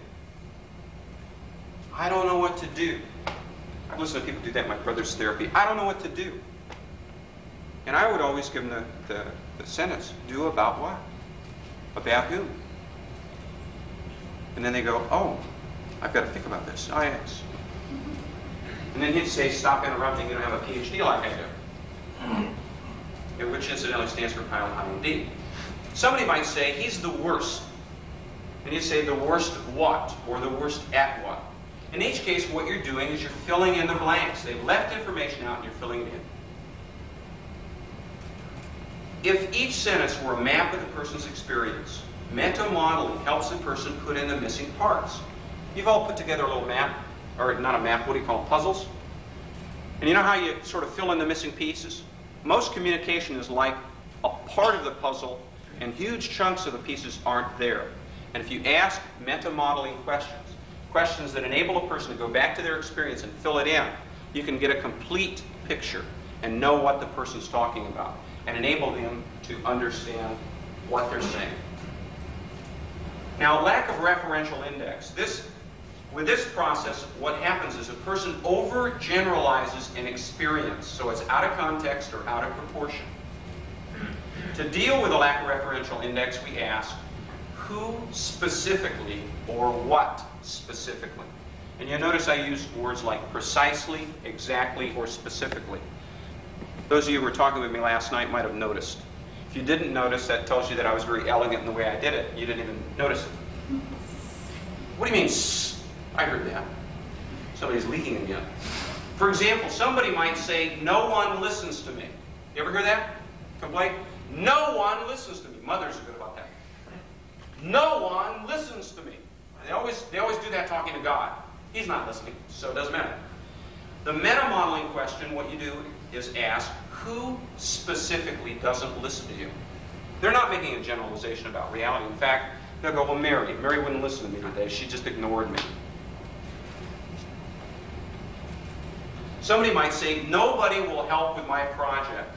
I don't know what to do. I've listened to people do that in my brother's therapy. I don't know what to do. And I would always give them the sentence, "Do about what? About who?" And then they go, "Oh, I've got to think about this." "Oh, yes." And then he'd say, "Stop interrupting, you don't have a PhD like I do." Which incidentally stands for pile IND. Somebody might say, "He's the worst." And you'd say, "The worst what?" Or "the worst at what?" In each case, what you're doing is you're filling in the blanks. They've left information out and you're filling it in. If each sentence were a map of the person's experience, meta-modeling helps the person put in the missing parts. You've all put together a little map, or not a map, what do you call it, puzzles? And you know how you sort of fill in the missing pieces? Most communication is like a part of the puzzle, and huge chunks of the pieces aren't there. And if you ask meta-modeling questions that enable a person to go back to their experience and fill it in, you can get a complete picture and know what the person's talking about, and enable them to understand what they're saying. Now, lack of referential index. With this process, what happens is a person overgeneralizes an experience, so it's out of context or out of proportion. To deal with a lack of referential index, we ask, who specifically or what specifically? And you'll notice I use words like precisely, exactly, or specifically. Those of you who were talking with me last night might have noticed. If you didn't notice, that tells you that I was very elegant in the way I did it. You didn't even notice it. What do you mean, I heard that. Somebody's leaking again. For example, somebody might say, no one listens to me. You ever hear that complaint? No one listens to me. Mothers are good about that. No one listens to me. They always do that talking to God. He's not listening, so it doesn't matter. The meta-modeling question, what you do is ask, who specifically doesn't listen to you? They're not making a generalization about reality. In fact, they'll go, well, Mary wouldn't listen to me today. She just ignored me. Somebody might say, nobody will help with my project.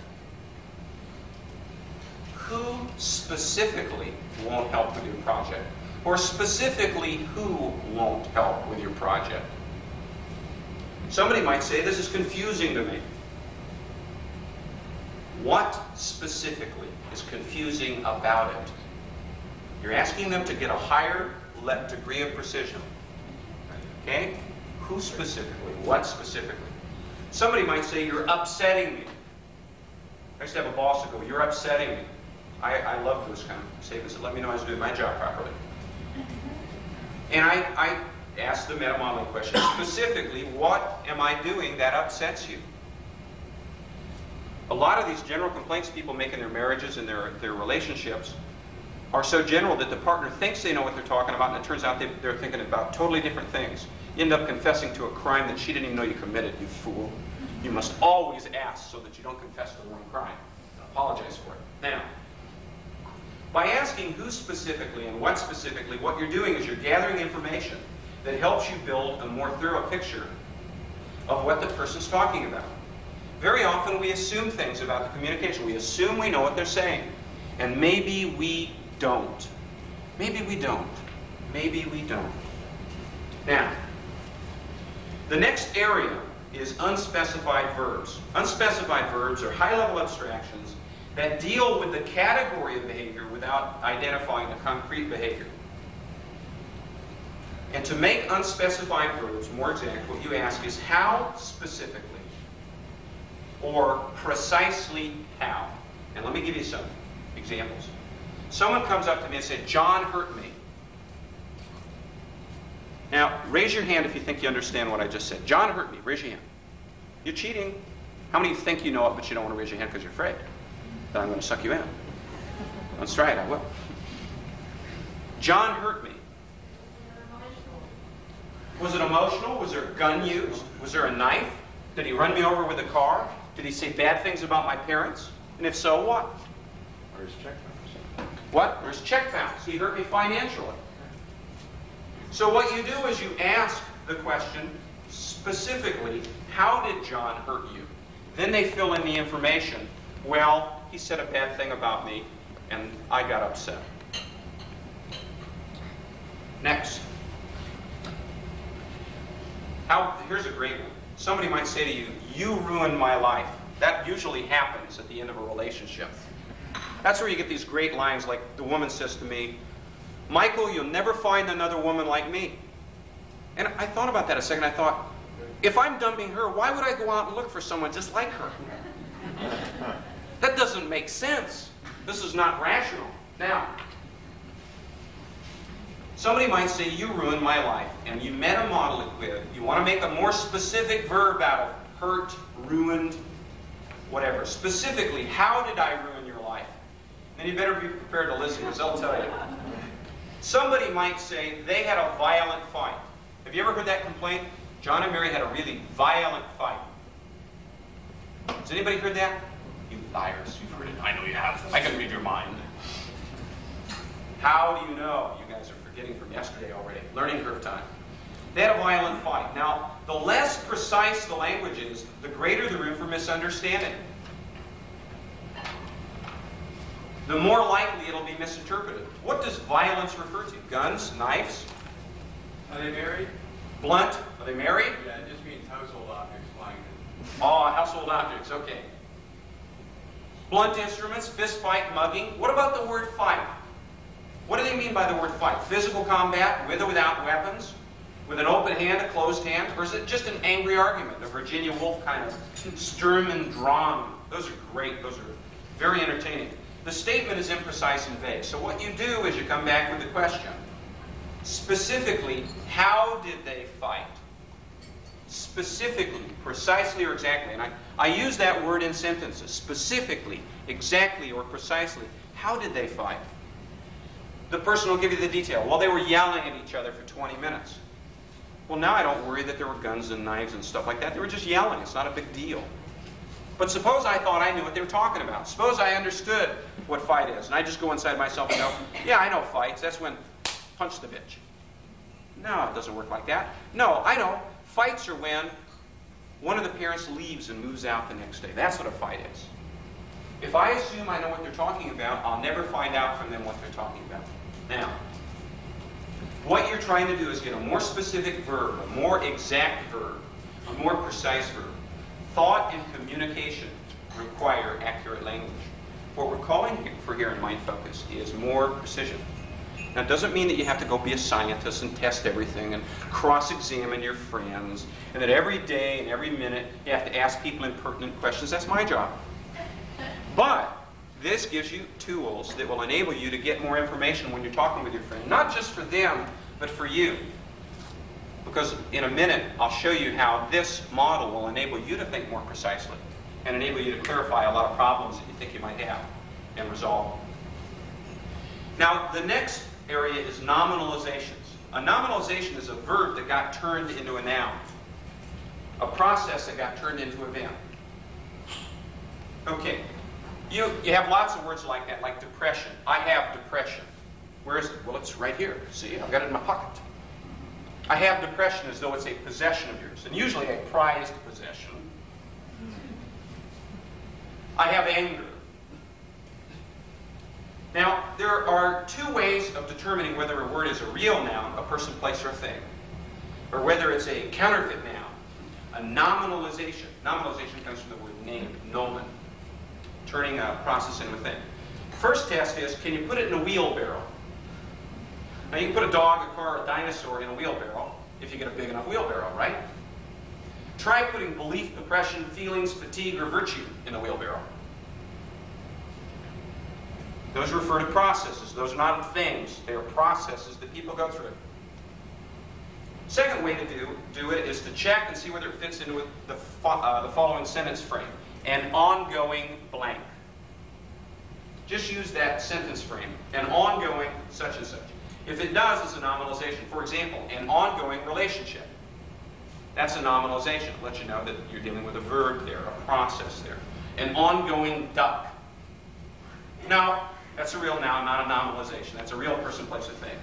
Who specifically won't help with your project? Or specifically, who won't help with your project? Somebody might say, this is confusing to me. What specifically is confusing about it? You're asking them to get a higher degree of precision. Okay? Who specifically? What specifically? Somebody might say, you're upsetting me. I used to have a boss who go, you're upsetting me. I love those kind of statements that let me know I was doing my job properly. And I asked the meta-modeling question, specifically, what am I doing that upsets you? A lot of these general complaints people make in their marriages and their relationships are so general that the partner thinks they know what they're talking about, and it turns out they're thinking about totally different things. You end up confessing to a crime that she didn't even know you committed, you fool. You must always ask so that you don't confess to the wrong crime. Apologize for it. Now, by asking who specifically and what specifically, what you're doing is you're gathering information that helps you build a more thorough picture of what the person's talking about. Very often we assume things about the communication. We assume we know what they're saying. And maybe we don't. Maybe we don't. Maybe we don't. Now, the next area is unspecified verbs. Unspecified verbs are high-level abstractions that deal with the category of behavior without identifying the concrete behavior. And to make unspecified verbs more exact, what you ask is how specifically or precisely how. And let me give you some examples. Someone comes up to me and said, John hurt me. Now, raise your hand if you think you understand what I just said. John hurt me. Raise your hand. You're cheating. How many of you think you know it, but you don't want to raise your hand because you're afraid that I'm going to suck you in? Let's try it. I will. John hurt me. Was it emotional? Was there a gun used? Was there a knife? Did he run me over with a car? Did he say bad things about my parents? And if so, what? Where's check bounce? What? Where's check bounce? He hurt me financially. So what you do is you ask the question specifically, how did John hurt you? Then they fill in the information. Well, he said a bad thing about me, and I got upset. Next. Here's a great one. Somebody might say to you, you ruined my life. That usually happens at the end of a relationship. That's where you get these great lines like the woman says to me, Michael, you'll never find another woman like me. And I thought about that a second. I thought, if I'm dumping her, why would I go out and look for someone just like her? That doesn't make sense. This is not rational. Now, somebody might say, you ruined my life, and you meta-model it with, you want to make a more specific verb out of hurt, ruined, whatever. Specifically, how did I ruin your life? Then you better be prepared to listen, because they'll tell you. Somebody might say, they had a violent fight. Have you ever heard that complaint? John and Mary had a really violent fight. Has anybody heard that? You liars, you've heard it. I know you have. I can read your mind. How do you know? You guys are forgetting from yesterday already. Learning curve time. They had a violent fight. Now, the less precise the language is, the greater the room for misunderstanding. The more likely it'll be misinterpreted. What does violence refer to? Guns? Knives? Are they married? Blunt? Are they married? Yeah, it just means household objects flying in. Oh, household objects, okay. Blunt instruments, fist fight, mugging. What about the word fight? What do they mean by the word fight? Physical combat, with or without weapons? With an open hand, a closed hand? Or is it just an angry argument? The Virginia Woolf kind of Sturm und Drang. Those are great. Those are very entertaining. The statement is imprecise and vague. So what you do is you come back with the question. Specifically, how did they fight? specifically, precisely, or exactly. And I use that word in sentences. Specifically, exactly, or precisely. How did they fight? The person will give you the detail. Well, they were yelling at each other for 20 minutes. Well, now I don't worry that there were guns and knives and stuff like that. They were just yelling. It's not a big deal. But suppose I thought I knew what they were talking about. Suppose I understood what fight is. And I just go inside myself and go, yeah, I know fights. That's when punch the bitch. No, it doesn't work like that. No, I know. Fights are when one of the parents leaves and moves out the next day. That's what a fight is. If I assume I know what they're talking about, I'll never find out from them what they're talking about. Now, what you're trying to do is get a more specific verb, a more exact verb, a more precise verb. Thought and communication require accurate language. What we're calling for here in Mind Focus is more precision. Now, it doesn't mean that you have to go be a scientist and test everything and cross-examine your friends, and that every day and every minute you have to ask people impertinent questions. That's my job. But this gives you tools that will enable you to get more information when you're talking with your friend, not just for them, but for you. Because in a minute, I'll show you how this model will enable you to think more precisely and enable you to clarify a lot of problems that you think you might have and resolve them. Now, the next area is nominalizations. A nominalization is a verb that got turned into a noun, a process that got turned into a verb. Okay, you have lots of words like that, like depression. I have depression. Where is it? Well, it's right here. See, I've got it in my pocket. I have depression as though it's a possession of yours, and usually a prized possession. I have anger. Now, there are two ways of determining whether a word is a real noun, a person, place, or thing, or whether it's a counterfeit noun, a nominalization. Nominalization comes from the word name, nomen, turning a process into a thing. First test is, can you put it in a wheelbarrow? Now, you can put a dog, a car, a dinosaur in a wheelbarrow if you get a big enough wheelbarrow, right? Try putting belief, depression, feelings, fatigue, or virtue in a wheelbarrow. Those refer to processes. Those are not things. They are processes that people go through. Second way to do it is to check and see whether it fits into the following sentence frame. An ongoing blank. Just use that sentence frame. An ongoing such and such. If it does, it's a nominalization. For example, an ongoing relationship. That's a nominalization. It lets you know that you're dealing with a verb there, a process there. An ongoing duck. Now, that's a real noun, not a nominalization. That's a real person, place, or thing.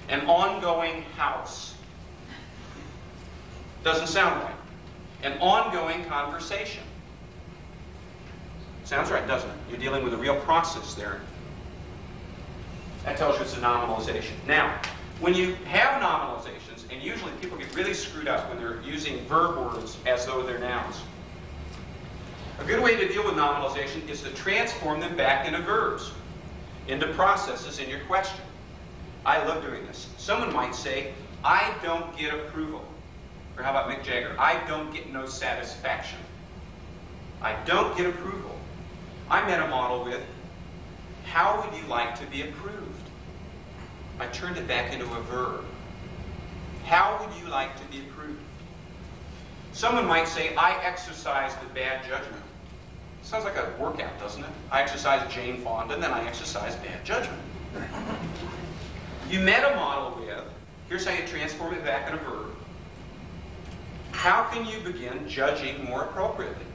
An ongoing house. Doesn't sound right. An ongoing conversation. Sounds right, doesn't it? You're dealing with a real process there. That tells you it's a nominalization. Now, when you have nominalizations, and usually people get really screwed up when they're using verb words as though they're nouns. A good way to deal with nominalization is to transform them back into verbs, into processes in your question. I love doing this. Someone might say, I don't get approval. Or how about Mick Jagger? I don't get no satisfaction. I don't get approval. I met a model with, how would you like to be approved? I turned it back into a verb. How would you like to be approved? Someone might say, I exercised the bad judgment. Sounds like a workout, doesn't it? I exercised Jane Fonda, and then I exercised bad judgment. You met a model with, here's how you transform it back in a verb. How can you begin judging more appropriately?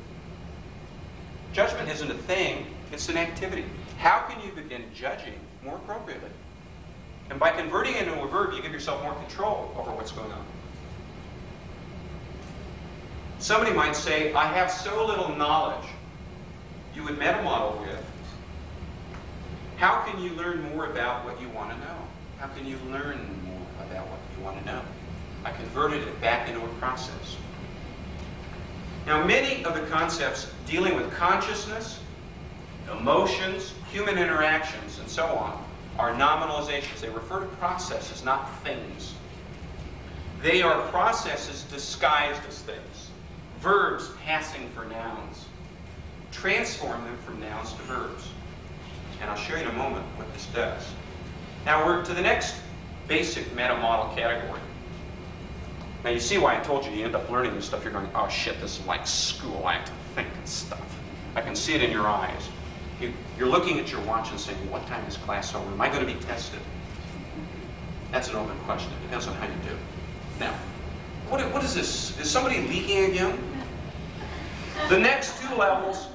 Judgment isn't a thing, it's an activity. How can you begin judging more appropriately? And by converting it into a verb, you give yourself more control over what's going on. Somebody might say, I have so little knowledge. You would met a model with, how can you learn more about what you want to know? How can you learn more about what you want to know? I converted it back into a process. Now, many of the concepts dealing with consciousness, emotions, human interactions, and so on, are nominalizations. They refer to processes, not things. They are processes disguised as things. Verbs passing for nouns. Transform them from nouns to verbs. And I'll show you in a moment what this does. Now we're to the next basic meta-model category. Now you see why I told you end up learning this stuff. You're going, oh shit, this is like school. I have to think and stuff. I can see it in your eyes. You're looking at your watch and saying, what time is class over? Am I going to be tested? That's an open question. It depends on how you do. Now, what is this? Is somebody leaking again? The next two levels,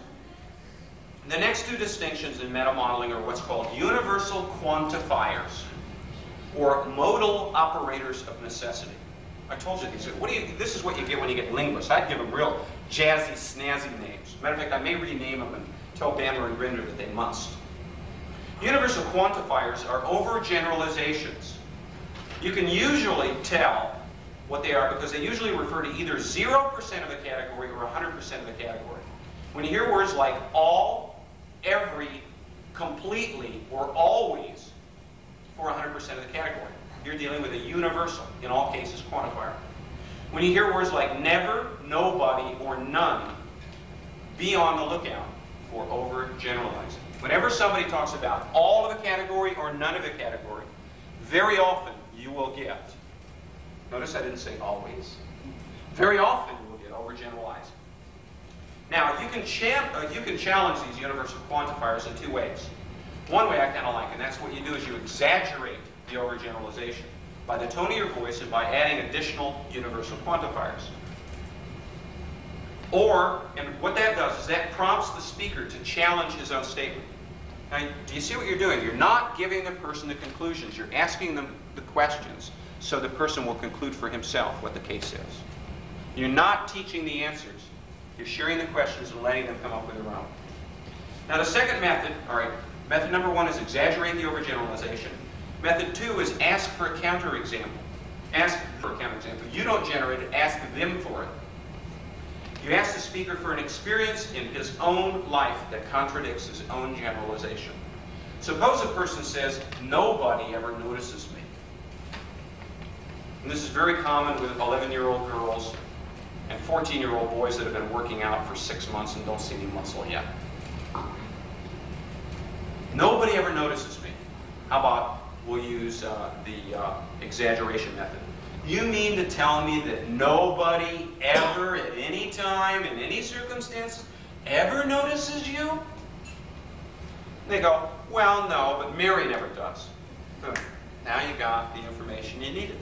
the next two distinctions in meta-modeling are what's called universal quantifiers, or modal operators of necessity. I told you these. This is what you get when you get linguists. I'd give them real jazzy, snazzy names. Matter of fact, I may rename them and tell Bandler and Grinder that they must. Universal quantifiers are overgeneralizations. You can usually tell what they are because they usually refer to either 0% of a category or 100% of a category. When you hear words like all, every, completely, or always for 100% of the category, you're dealing with a universal, in all cases, quantifier. When you hear words like never, nobody, or none, be on the lookout for overgeneralizing. Whenever somebody talks about all of a category or none of a category, very often you will get, notice I didn't say always, very often you will get overgeneralizing. Now, you can challenge these universal quantifiers in two ways. One way I kind of like, and that's what you do is you exaggerate the overgeneralization by the tone of your voice and by adding additional universal quantifiers. Or, and what that does is that prompts the speaker to challenge his own statement. Now, do you see what you're doing? You're not giving the person the conclusions. You're asking them the questions so the person will conclude for himself what the case is. You're not teaching the answers. You're sharing the questions and letting them come up with their own. Now, the second method, all right, method number one is exaggerate the overgeneralization. Method two is ask for a counterexample. Ask for a counterexample. You don't generate it, ask them for it. You ask the speaker for an experience in his own life that contradicts his own generalization. Suppose a person says, nobody ever notices me. And this is very common with 11-year-old girls and 14-year-old boys that have been working out for 6 months and don't see any muscle yet. Nobody ever notices me. How about we'll use the exaggeration method. You mean to tell me that nobody ever, at any time, in any circumstance, ever notices you? And they go, well, no, but Mary never does. Boom. Now you got the information you needed.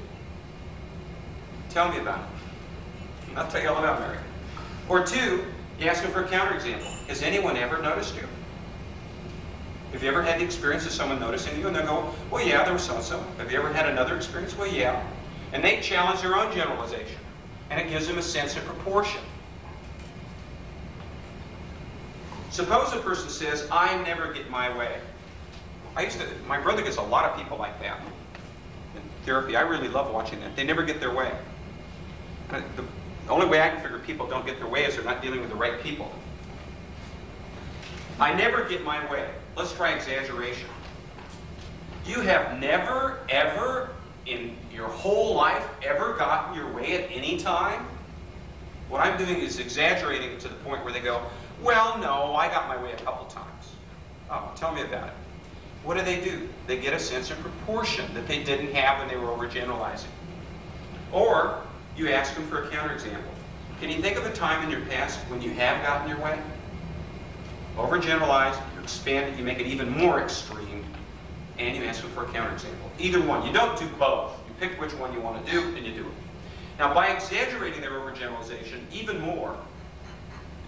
Tell me about it. I'll tell you all about Mary. Or two, you ask them for a counterexample. Has anyone ever noticed you? Have you ever had the experience of someone noticing you? And they'll go, well, yeah, there was so-and-so. Have you ever had another experience? Well, yeah. And they challenge their own generalization. And it gives them a sense of proportion. Suppose a person says, I never get my way. My brother gets a lot of people like that in therapy. I really love watching that. They never get their way. The only way I can figure people don't get their way is they're not dealing with the right people. I never get my way. Let's try exaggeration. You have never, ever, in your whole life, ever gotten your way at any time? What I'm doing is exaggerating it to the point where they go, well, no, I got my way a couple times. Oh, tell me about it. What do? They get a sense of proportion that they didn't have when they were overgeneralizing. Or you ask them for a counterexample. Can you think of a time in your past when you have gotten your way? Overgeneralize, you expand it, you make it even more extreme, and you ask them for a counterexample. Either one. You don't do both. You pick which one you want to do, and you do it. Now, by exaggerating their overgeneralization even more,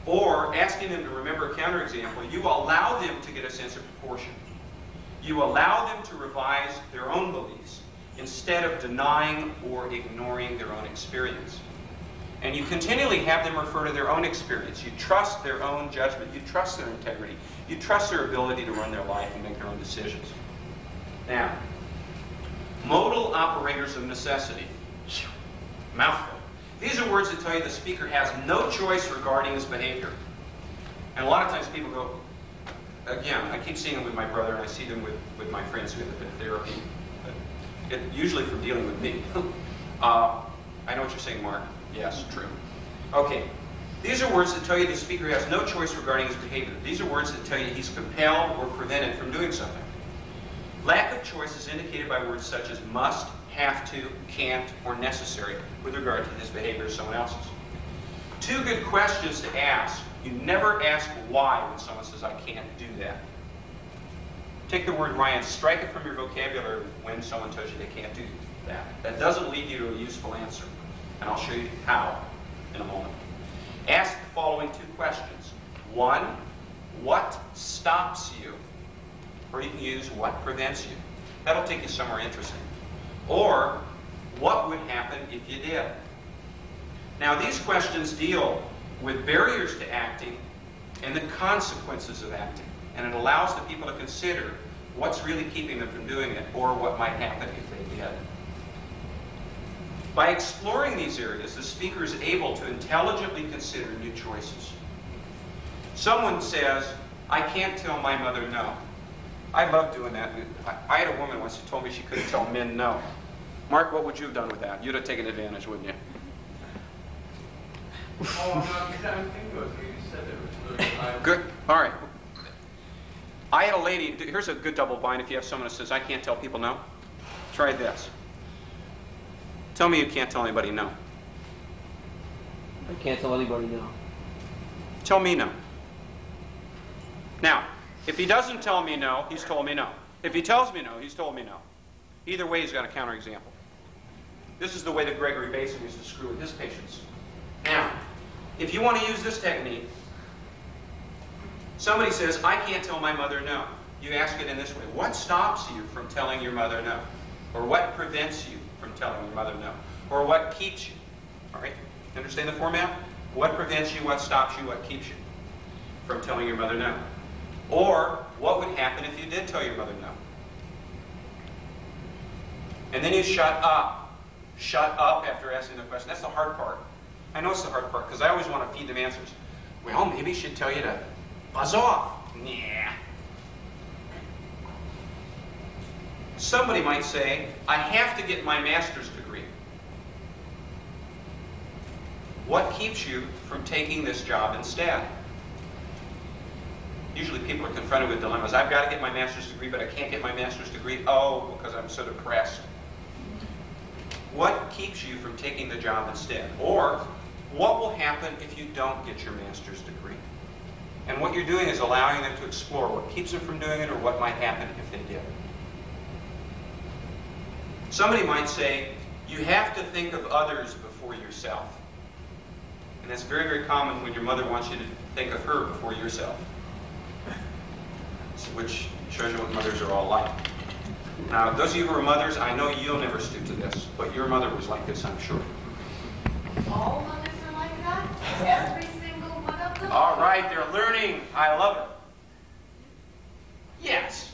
or asking them to remember a counterexample, you allow them to get a sense of proportion. You allow them to revise their own beliefs instead of denying or ignoring their own experience. And you continually have them refer to their own experience. You trust their own judgment. You trust their integrity. You trust their ability to run their life and make their own decisions. Now, modal operators of necessity. Mouthful. These are words that tell you the speaker has no choice regarding his behavior. And a lot of times people go, again, I keep seeing them with my brother, and I see them with my friends who have been in therapy, usually from dealing with me. I know what you're saying, Mark. Yes, true. Okay. These are words that tell you the speaker has no choice regarding his behavior. These are words that tell you he's compelled or prevented from doing something. Lack of choice is indicated by words such as must, have to, can't, or necessary with regard to his behavior or someone else's. Two good questions to ask. You never ask why when someone says, I can't do that. Take the word why and strike it from your vocabulary when someone tells you they can't do that. That doesn't lead you to a useful answer. And I'll show you how in a moment. Ask the following two questions. One, what stops you? Or you can use what prevents you. That'll take you somewhere interesting. Or, what would happen if you did? Now, these questions deal with barriers to acting and the consequences of acting. And it allows the people to consider what's really keeping them from doing it, or what might happen if they did. By exploring these areas, the speaker is able to intelligently consider new choices. Someone says, I can't tell my mother no. I love doing that. I had a woman once who told me she couldn't tell men no. Mark, what would you have done with that? You'd have taken advantage, wouldn't you? Oh, I'm thinking about it. You said it was really Good. All right. I had a lady, here's a good double bind if you have someone who says, I can't tell people no. Try this. Tell me you can't tell anybody no. I can't tell anybody no. Tell me no. Now, if he doesn't tell me no, he's told me no. If he tells me no, he's told me no. Either way, he's got a counterexample. This is the way that Gregory Basin used to screw with his patients. Now, if you want to use this technique, somebody says, I can't tell my mother no. You ask it in this way. What stops you from telling your mother no? Or what prevents you from telling your mother no? Or what keeps you? All right? Understand the format? What prevents you, what stops you, what keeps you from telling your mother no? Or what would happen if you did tell your mother no? And then you shut up. Shut up after asking the question. That's the hard part. I know it's the hard part because I always want to feed them answers. Well, maybe she should tell you to buzz off. Nah. Somebody might say, I have to get my master's degree. What keeps you from taking this job instead? Usually people are confronted with dilemmas. I've got to get my master's degree, but I can't get my master's degree. Oh, because I'm so depressed. What keeps you from taking the job instead? Or, what will happen if you don't get your master's degree? And what you're doing is allowing them to explore what keeps them from doing it or what might happen if they did. Somebody might say, you have to think of others before yourself. And that's very, very common when your mother wants you to think of her before yourself. Which shows you what mothers are all like. Now, those of you who are mothers, I know you'll never stoop to this, but your mother was like this, I'm sure. All mothers are like that? Every single one of them? All right, they're learning. I love it. Yes.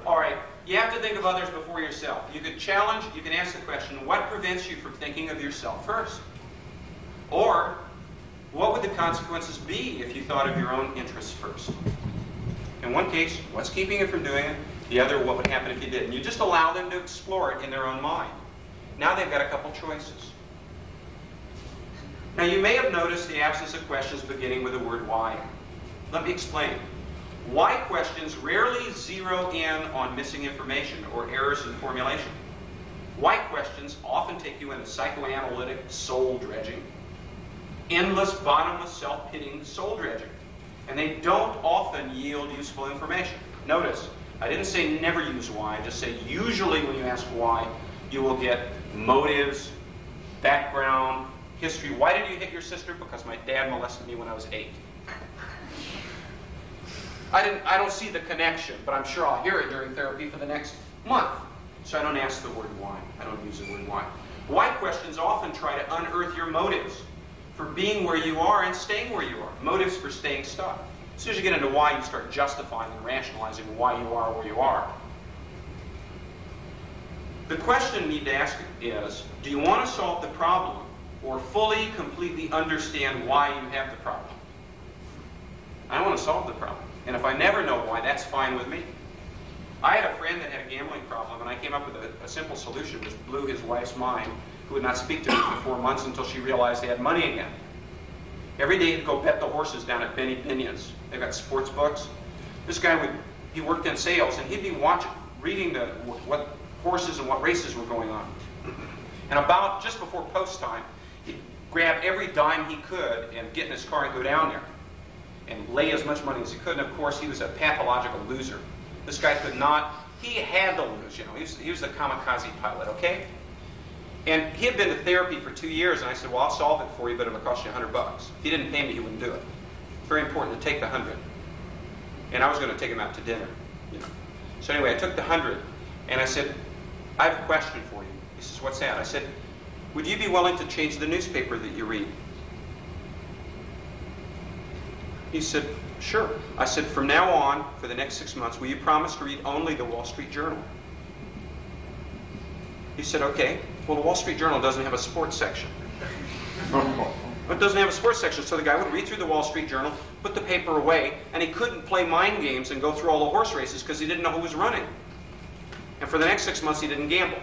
All right, you have to think of others before yourself. You could challenge, you can ask the question, what prevents you from thinking of yourself first? Or, what would the consequences be if you thought of your own interests first? In one case, what's keeping you from doing it? The other, what would happen if you did? And you just allow them to explore it in their own mind. Now they've got a couple choices. Now you may have noticed the absence of questions beginning with the word why. Let me explain. Why questions rarely zero in on missing information or errors in formulation. Why questions often take you into psychoanalytic soul dredging, endless, bottomless, self-pitying soul dredging. And they don't often yield useful information. Notice, I didn't say never use why, I just say usually when you ask why, you will get motives, background, history. Why did you hit your sister? Because my dad molested me when I was 8. I don't see the connection, but I'm sure I'll hear it during therapy for the next month. So I don't ask the word why. I don't use the word why. Why questions often try to unearth your motives for being where you are and staying where you are. Motives for staying stuck. As soon as you get into why, you start justifying and rationalizing why you are where you are. The question you need to ask is, do you want to solve the problem or fully, completely understand why you have the problem? I want to solve the problem. And if I never know why, that's fine with me. I had a friend that had a gambling problem, and I came up with a simple solution which blew his wife's mind, who would not speak to me for 4 months until she realized he had money again. Every day he'd go bet the horses down at Benny Pinion's. They've got sports books. This guy he worked in sales, and he'd be reading what horses and what races were going on. And about just before post time, he'd grab every dime he could and get in his car and go down there and lay as much money as he could. And of course, he was a pathological loser. This guy could not, he had to lose, you know. He was the kamikaze pilot, okay? And he had been to therapy for 2 years, and I said, well, I'll solve it for you, but it'll cost you $100. If he didn't pay me, he wouldn't do it. It's very important to take the 100. And I was going to take him out to dinner, you know. So anyway, I took the 100, and I said, I have a question for you. He says, what's that? I said, would you be willing to change the newspaper that you read? He said, sure. I said, from now on, for the next 6 months, will you promise to read only the Wall Street Journal? He said, okay. Well, the Wall Street Journal doesn't have a sports section. It doesn't have a sports section, so the guy would read through the Wall Street Journal, put the paper away, and he couldn't play mind games and go through all the horse races because he didn't know who was running. And for the next 6 months, he didn't gamble.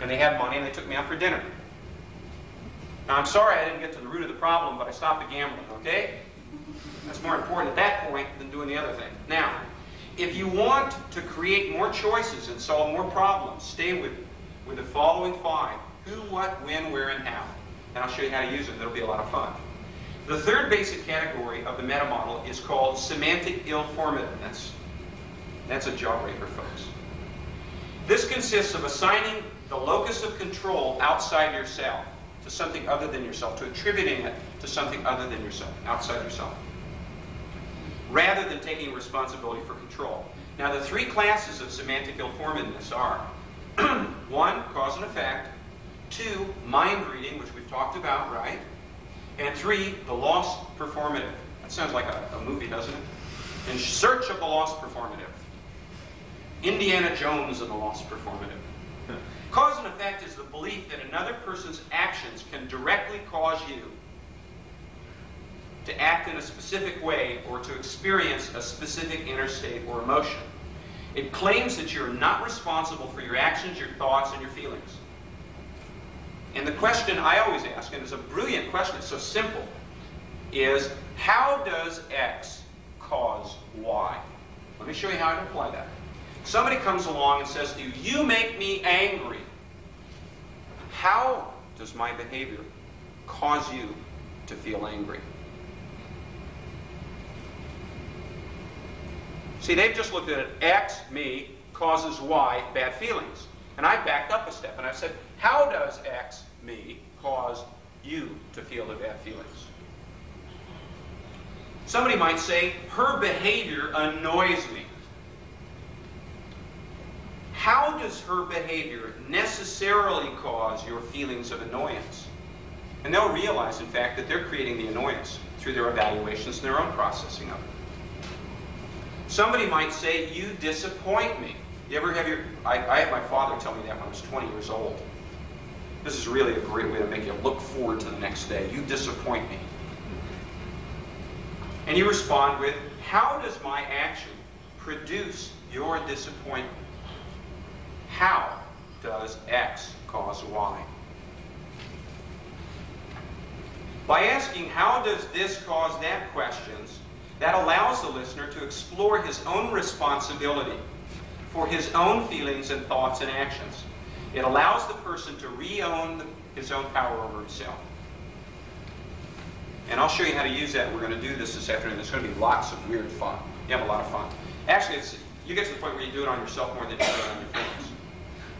And they had money, and they took me out for dinner. Now, I'm sorry I didn't get to the root of the problem, but I stopped the gambling, okay? That's more important at that point than doing the other thing. Now, if you want to create more choices and solve more problems, stay with the following 5. Who, what, when, where, and how. And I'll show you how to use them. It'll be a lot of fun. The third basic category of the meta model is called semantic ill-formative. That's a jawbreaker, folks. This consists of assigning the locus of control outside yourself to something other than yourself, to attributing it to something other than yourself, outside yourself, rather than taking responsibility for control. Now, the 3 classes of semantic ill-formedness are 1, cause and effect, 2, mind reading, which we've talked about, right? And 3, the lost performative. That sounds like a movie, doesn't it? In Search of the Lost Performative. Indiana Jones and the Lost Performative. Cause and effect is the belief that another person's actions can directly cause you to act in a specific way or to experience a specific inner state or emotion. It claims that you're not responsible for your actions, your thoughts, and your feelings. And the question I always ask, and it's a brilliant question, it's so simple, is how does X cause Y? Let me show you how I apply that. Somebody comes along and says to you, you make me angry. How does my behavior cause you to feel angry? See, they've just looked at it. X, me, causes Y, bad feelings. And I backed up a step and I said, how does X, me, cause you to feel the bad feelings? Somebody might say, her behavior annoys me. How does her behavior necessarily cause your feelings of annoyance? And they'll realize, in fact, that they're creating the annoyance through their evaluations and their own processing of it. Somebody might say, you disappoint me. You ever have your... I had my father tell me that when I was 20 years old. This is really a great way to make you look forward to the next day. You disappoint me. And you respond with, how does my action produce your disappointment? How does X cause Y? By asking, how does this cause that questions, that allows the listener to explore his own responsibility for his own feelings and thoughts and actions. It allows the person to re-own his own power over himself. And I'll show you how to use that. We're going to do this afternoon. There's going to be lots of weird fun. You have a lot of fun. Actually, you get to the point where you do it on yourself more than you do it on your friends.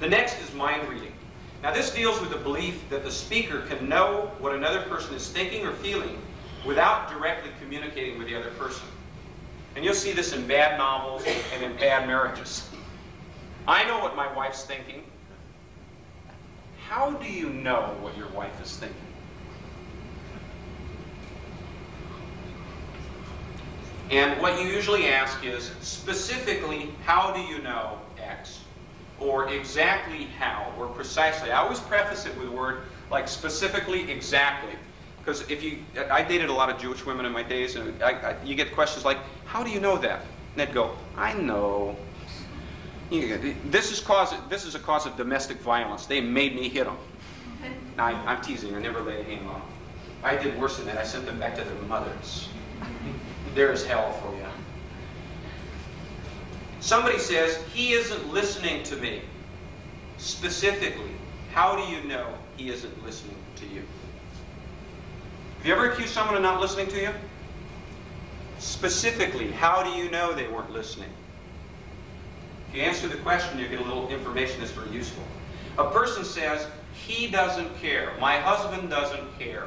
The next is mind reading. Now, this deals with the belief that the speaker can know what another person is thinking or feeling without directly communicating with the other person. And you'll see this in bad novels and in bad marriages. I know what my wife's thinking. How do you know what your wife is thinking? And what you usually ask is, specifically, how do you know X? Or exactly how, or precisely. I always preface it with a word like specifically, exactly. Because I dated a lot of Jewish women in my days, and you get questions like, how do you know that? And they'd go, I know. This is a cause of domestic violence. They made me hit them. Now, I'm teasing. I never laid a hand on them. I did worse than that. I sent them back to their mothers. There's hell for you. Somebody says, he isn't listening to me. Specifically, how do you know he isn't listening to you? Have you ever accused someone of not listening to you? Specifically, how do you know they weren't listening? If you answer the question, you get a little information that's very useful. A person says, he doesn't care. My husband doesn't care.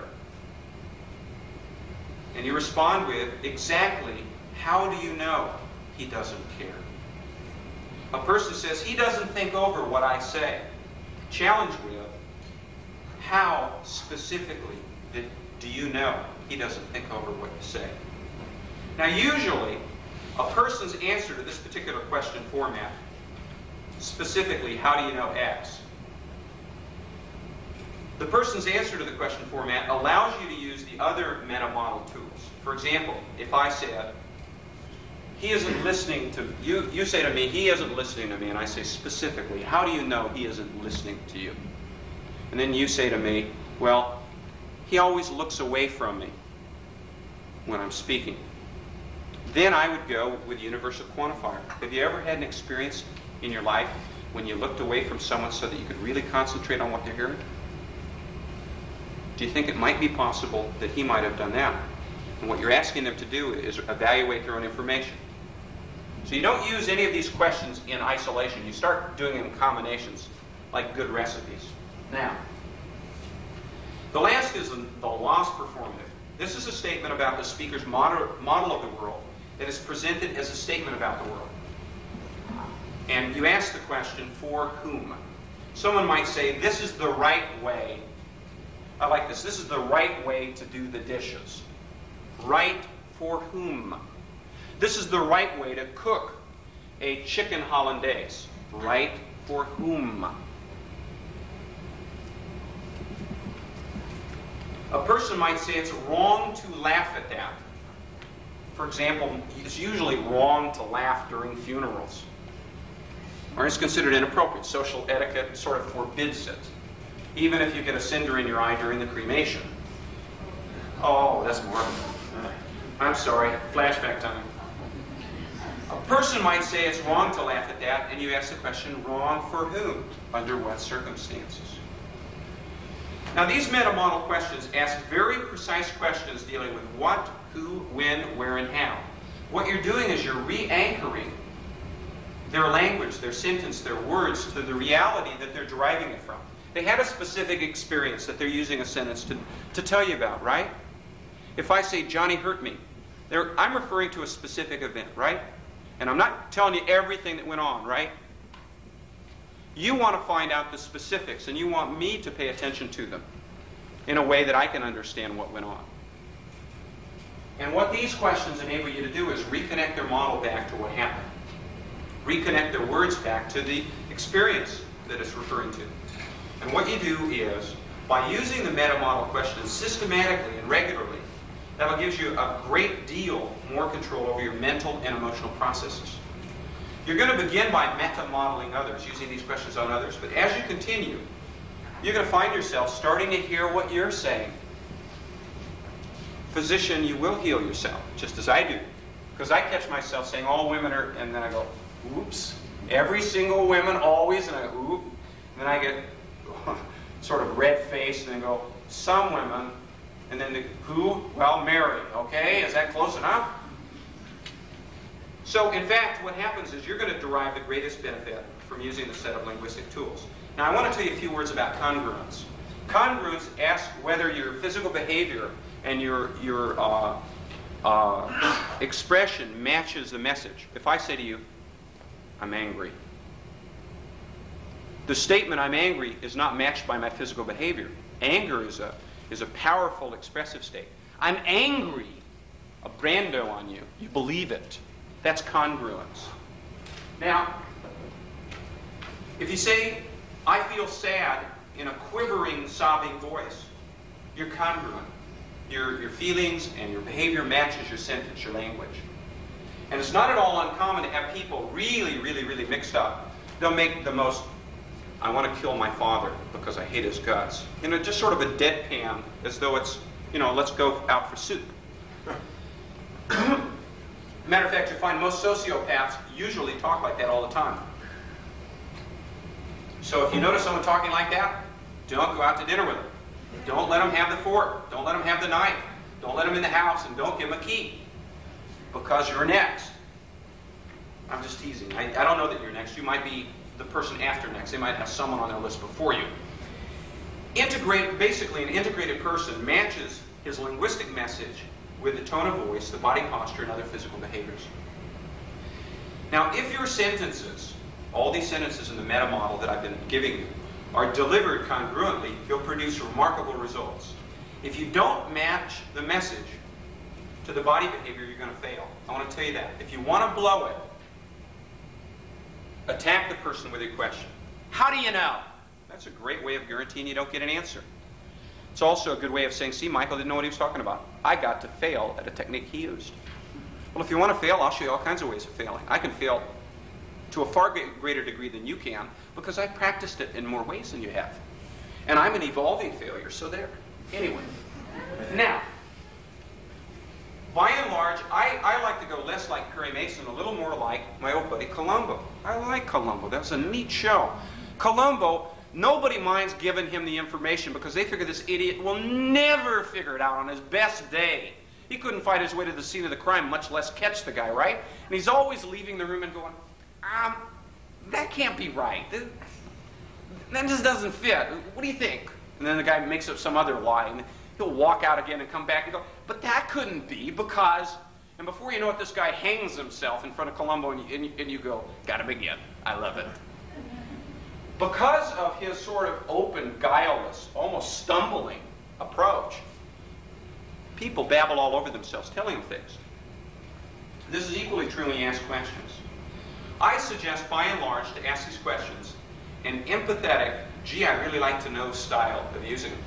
And you respond with, exactly, how do you know he doesn't care? A person says, he doesn't think over what I say. Challenge with, how specifically do you know he doesn't think over what you say? Now usually, a person's answer to this particular question format, specifically, how do you know X? The person's answer to the question format allows you to use the other meta-model tools. For example, if I said, he isn't listening to you, you say to me, he isn't listening to me, and I say specifically, how do you know he isn't listening to you? And then you say to me, well, he always looks away from me when I'm speaking. Then I would go with universal quantifier. Have you ever had an experience in your life when you looked away from someone so that you could really concentrate on what they're hearing? Do you think it might be possible that he might have done that? And what you're asking them to do is evaluate their own information. So you don't use any of these questions in isolation. You start doing them in combinations, like good recipes. Now, the last is the lost performative. This is a statement about the speaker's model of the world that is presented as a statement about the world. And you ask the question, for whom? Someone might say, this is the right way. I like this. This is the right way to do the dishes. Right for whom? This is the right way to cook a chicken hollandaise. Right for whom? A person might say it's wrong to laugh at that. For example, it's usually wrong to laugh during funerals. Or it's considered inappropriate. Social etiquette sort of forbids it. Even if you get a cinder in your eye during the cremation. Oh, that's morbid. I'm sorry, flashback time. A person might say it's wrong to laugh at that, and you ask the question, wrong for whom? Under what circumstances? Now these meta-model questions ask very precise questions dealing with what, who, when, where, and how. What you're doing is you're re-anchoring their language, their sentence, their words to the reality that they're deriving it from. They had a specific experience that they're using a sentence to tell you about, right? If I say, Johnny hurt me, I'm referring to a specific event, right? And I'm not telling you everything that went on, right? You want to find out the specifics, and you want me to pay attention to them in a way that I can understand what went on. And what these questions enable you to do is reconnect their model back to what happened. Reconnect their words back to the experience that it's referring to. And what you do is, by using the meta-model questions systematically and regularly, that'll give you a great deal more control over your mental and emotional processes. You're going to begin by meta-modeling others, using these questions on others, but as you continue, you're going to find yourself starting to hear what you're saying. Physician, you will heal yourself, just as I do. Because I catch myself saying all women are, and then I go, oops. Every single woman always, and I go, oop. And then I get sort of red-faced and then go, some women, and then the who? Well, Mary. Okay, is that close enough? So, in fact, what happens is you're going to derive the greatest benefit from using this set of linguistic tools. Now, I want to tell you a few words about congruence. Congruence asks whether your physical behavior and your expression matches the message. If I say to you, I'm angry, the statement I'm angry is not matched by my physical behavior. Anger is a powerful expressive state. I'm angry, a brando on you. You believe it. That's congruence. Now, if you say, I feel sad in a quivering, sobbing voice, you're congruent. Your feelings and your behavior matches your sentence, your language. And it's not at all uncommon to have people really, really, really mixed up. They'll make the most, I want to kill my father because I hate his guts. You know, just sort of a deadpan, as though it's, you know, let's go out for soup. Matter of fact, you find most sociopaths usually talk like that all the time. So if you notice someone talking like that, don't go out to dinner with them. Don't let them have the fork. Don't let them have the knife. Don't let them in the house, and don't give them a key. Because you're next. I'm just teasing. I don't know that you're next. You might be the person after next. They might have someone on their list before you. Basically, an integrated person matches his linguistic message with the tone of voice, the body posture, and other physical behaviors. Now, if your sentences, all these sentences in the meta model that I've been giving you, are delivered congruently, you'll produce remarkable results. If you don't match the message to the body behavior, you're going to fail. I want to tell you that. If you want to blow it, attack the person with a question. How do you know? That's a great way of guaranteeing you don't get an answer. It's also a good way of saying, see, Michael didn't know what he was talking about. I got to fail at a technique he used. Well, if you want to fail, I'll show you all kinds of ways of failing. I can fail to a far greater degree than you can because I practiced it in more ways than you have. And I'm an evolving failure, so there. Anyway, now, by and large, I like to go less like Perry Mason, a little more like my old buddy Columbo. I like Columbo. That was a neat show. Columbo, nobody minds giving him the information because they figure this idiot will never figure it out on his best day. He couldn't fight his way to the scene of the crime, much less catch the guy, right? And he's always leaving the room and going, that can't be right. That just doesn't fit. What do you think? And then the guy makes up some other lie, and he'll walk out again and come back and go, but that couldn't be because... And before you know it, this guy hangs himself in front of Columbo, and you go, gotta begin. I love it. Because of his sort of open, guileless, almost stumbling approach, people babble all over themselves, telling him things. This is equally true when you ask questions. I suggest, by and large, to ask these questions an empathetic, gee, I really like to know style of using them,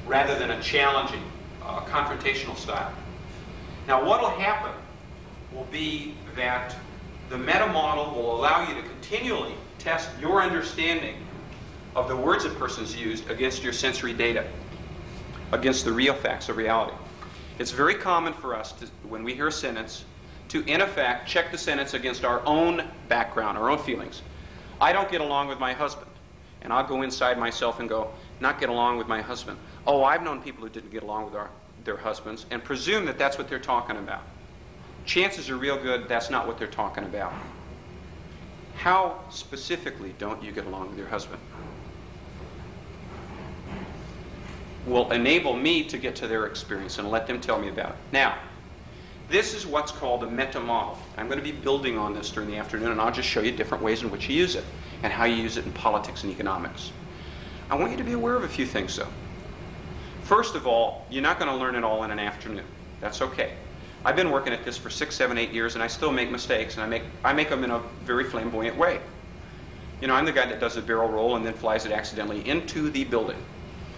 rather than a challenging, confrontational style. Now, what will happen will be that the meta model will allow you to continually test your understanding of the words a person's used against your sensory data, against the real facts of reality. It's very common for us, when we hear a sentence, to, in effect, check the sentence against our own background, our own feelings. I don't get along with my husband. And I'll go inside myself and go, not get along with my husband. Oh, I've known people who didn't get along with their husbands, and presume that that's what they're talking about. Chances are real good that's not what they're talking about. How specifically don't you get along with your husband? Will enable me to get to their experience and let them tell me about it. Now, this is what's called a meta model. I'm going to be building on this during the afternoon, and I'll just show you different ways in which you use it and how you use it in politics and economics. I want you to be aware of a few things, though. First of all, you're not going to learn it all in an afternoon. That's okay. I've been working at this for 6, 7, 8 years, and I still make mistakes, and I make them in a very flamboyant way. You know, I'm the guy that does a barrel roll and then flies it accidentally into the building.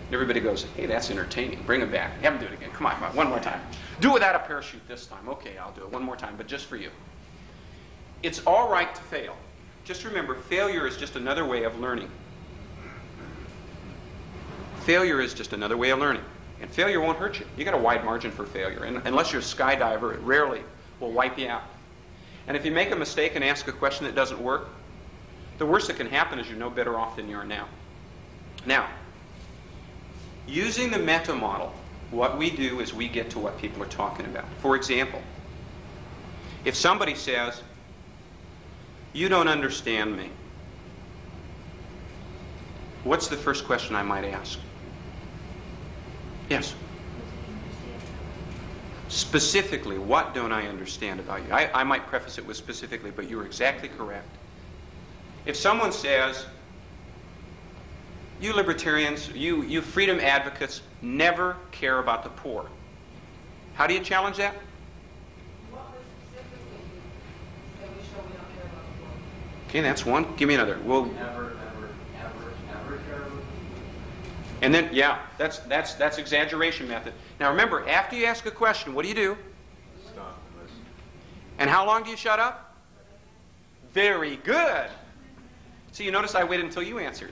And everybody goes, hey, that's entertaining. Bring it back. Have him do it again. Come on, one more time. Do it without a parachute this time. Okay, I'll do it one more time, but just for you. It's all right to fail. Just remember, failure is just another way of learning. Failure is just another way of learning. And failure won't hurt you. You got a wide margin for failure. And unless you're a skydiver, it rarely will wipe you out. And if you make a mistake and ask a question that doesn't work, the worst that can happen is you're no better off than you are now. Now, using the meta model, what we do is we get to what people are talking about. For example, if somebody says, you don't understand me, what's the first question I might ask? Yes? Specifically, what don't I understand about you? I might preface it with specifically, but you're exactly correct. If someone says, you libertarians, you freedom advocates never care about the poor, how do you challenge that? What was specifically that we show we don't care about the poor? Okay, that's one. Give me another. Well, Never care about it. and then, yeah, that's exaggeration method. Now remember, after you ask a question, what do you do? Stop and listen. And how long do you shut up? Very good. So you notice I waited until you answered.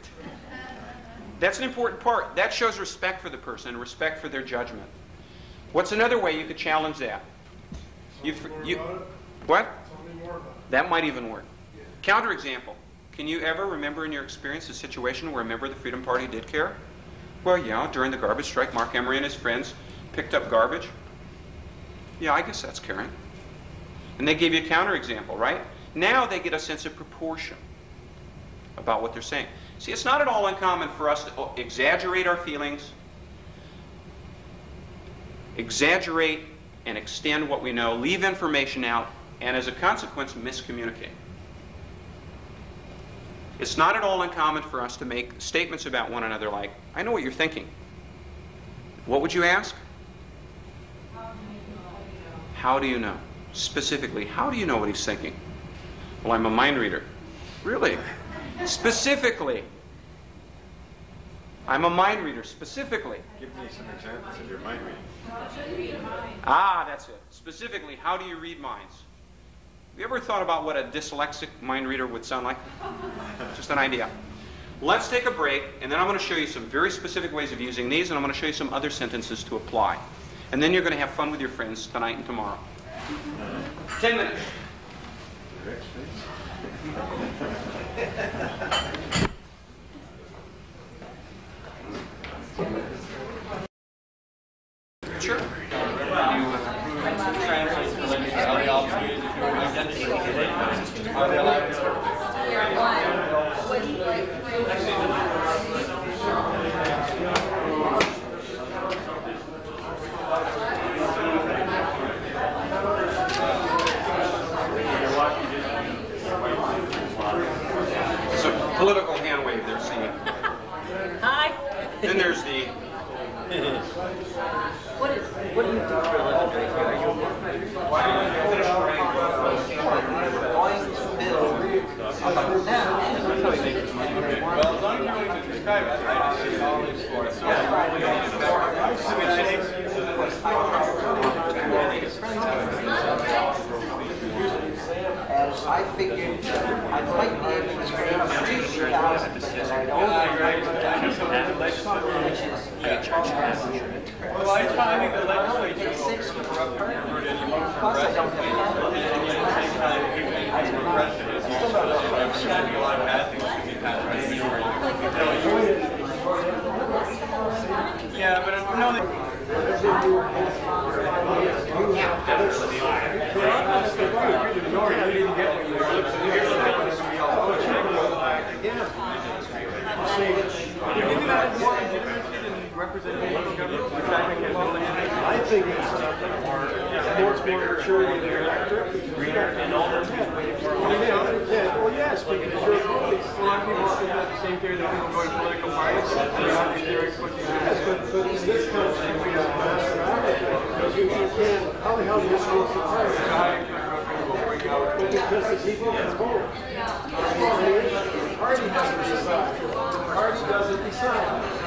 That's an important part. That shows respect for the person and respect for their judgment. What's another way you could challenge that? What? That might even work. Counterexample. Can you ever remember in your experience a situation where a member of the Freedom Party did care? Well, yeah, during the garbage strike, Mark Emery and his friends picked up garbage. Yeah, I guess that's caring. And they gave you a counterexample, right? Now they get a sense of proportion about what they're saying. See, it's not at all uncommon for us to exaggerate our feelings, exaggerate and extend what we know, leave information out, and as a consequence, miscommunicate. It's not at all uncommon for us to make statements about one another like, I know what you're thinking. What would you ask? How do you know? Specifically, how do you know what he's thinking? Well, I'm a mind reader. Really? Specifically. I'm a mind reader, specifically. Give me some examples of your mind reading. Ah, that's it. Specifically, how do you read minds? Have you ever thought about what a dyslexic mind reader would sound like? Just an idea. Let's take a break, and then I'm going to show you some very specific ways of using these, and I'm going to show you some other sentences to apply. And then you're going to have fun with your friends tonight and tomorrow. 10 minutes. Sure. It's a political hand wave they're seeing. Hi. Then there's the What do you do for a living? Are you a Well, as long as you're willing to describe it, I just see all these for it. So As I figured, I might be able to trade 3,000, and I don't well, I think the legislature will corrupt Plus, I don't yeah, but I know I think it's more maturity there. And all those well, yes, because a lot of people still have the same theory that people join political parties. But in this country, we have mass morality. You can't, how the hell do you supposed to party? Because the people can vote. The party doesn't decide. The party doesn't decide.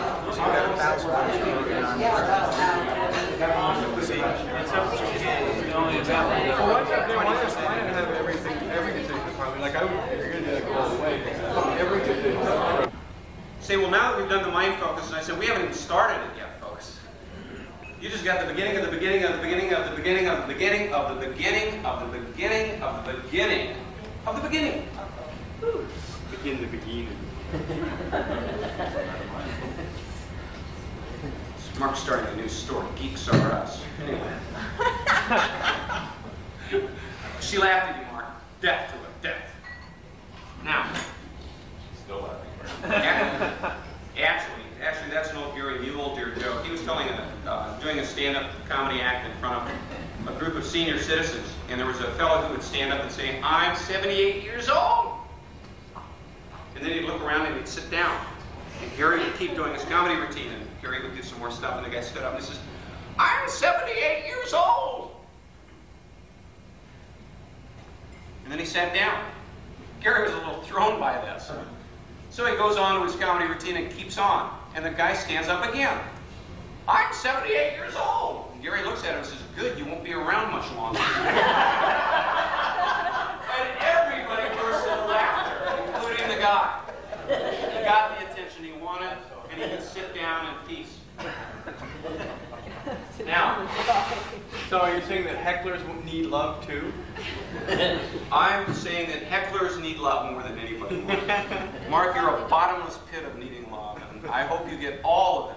Say, well, now that we've done the mind focus, and I said, we haven't even started it yet, folks. You just got the beginning of the beginning of the beginning of the beginning of the beginning of the beginning of the beginning of the beginning of the beginning. Begin the beginning. Mark's starting a new store, Geeks R Us. Anyway. She laughed at you, Mark. Death to it, death. Now. Still laughing. Actually, that's an old Gary Mule-deer joke. He was telling doing a stand-up comedy act in front of a group of senior citizens, and there was a fellow who would stand up and say, I'm 78 years old. And then he'd look around and he'd sit down. And Gary would keep doing his comedy routine, and Gary would do some more stuff, and the guy stood up and he says, I'm 78 years old. And then he sat down. Gary was a little thrown by this. So he goes on to his comedy routine and keeps on. And the guy stands up again. I'm 78 years old. And Gary looks at him and says, good, you won't be around much longer. And everybody burst into laughter, including the guy. He got the attention he wanted, and he could sit down in peace. Now, So you're saying that hecklers need love too? I'm saying that hecklers need love more than anybody. Mark, you're a bottomless pit of needing love, and I hope you get all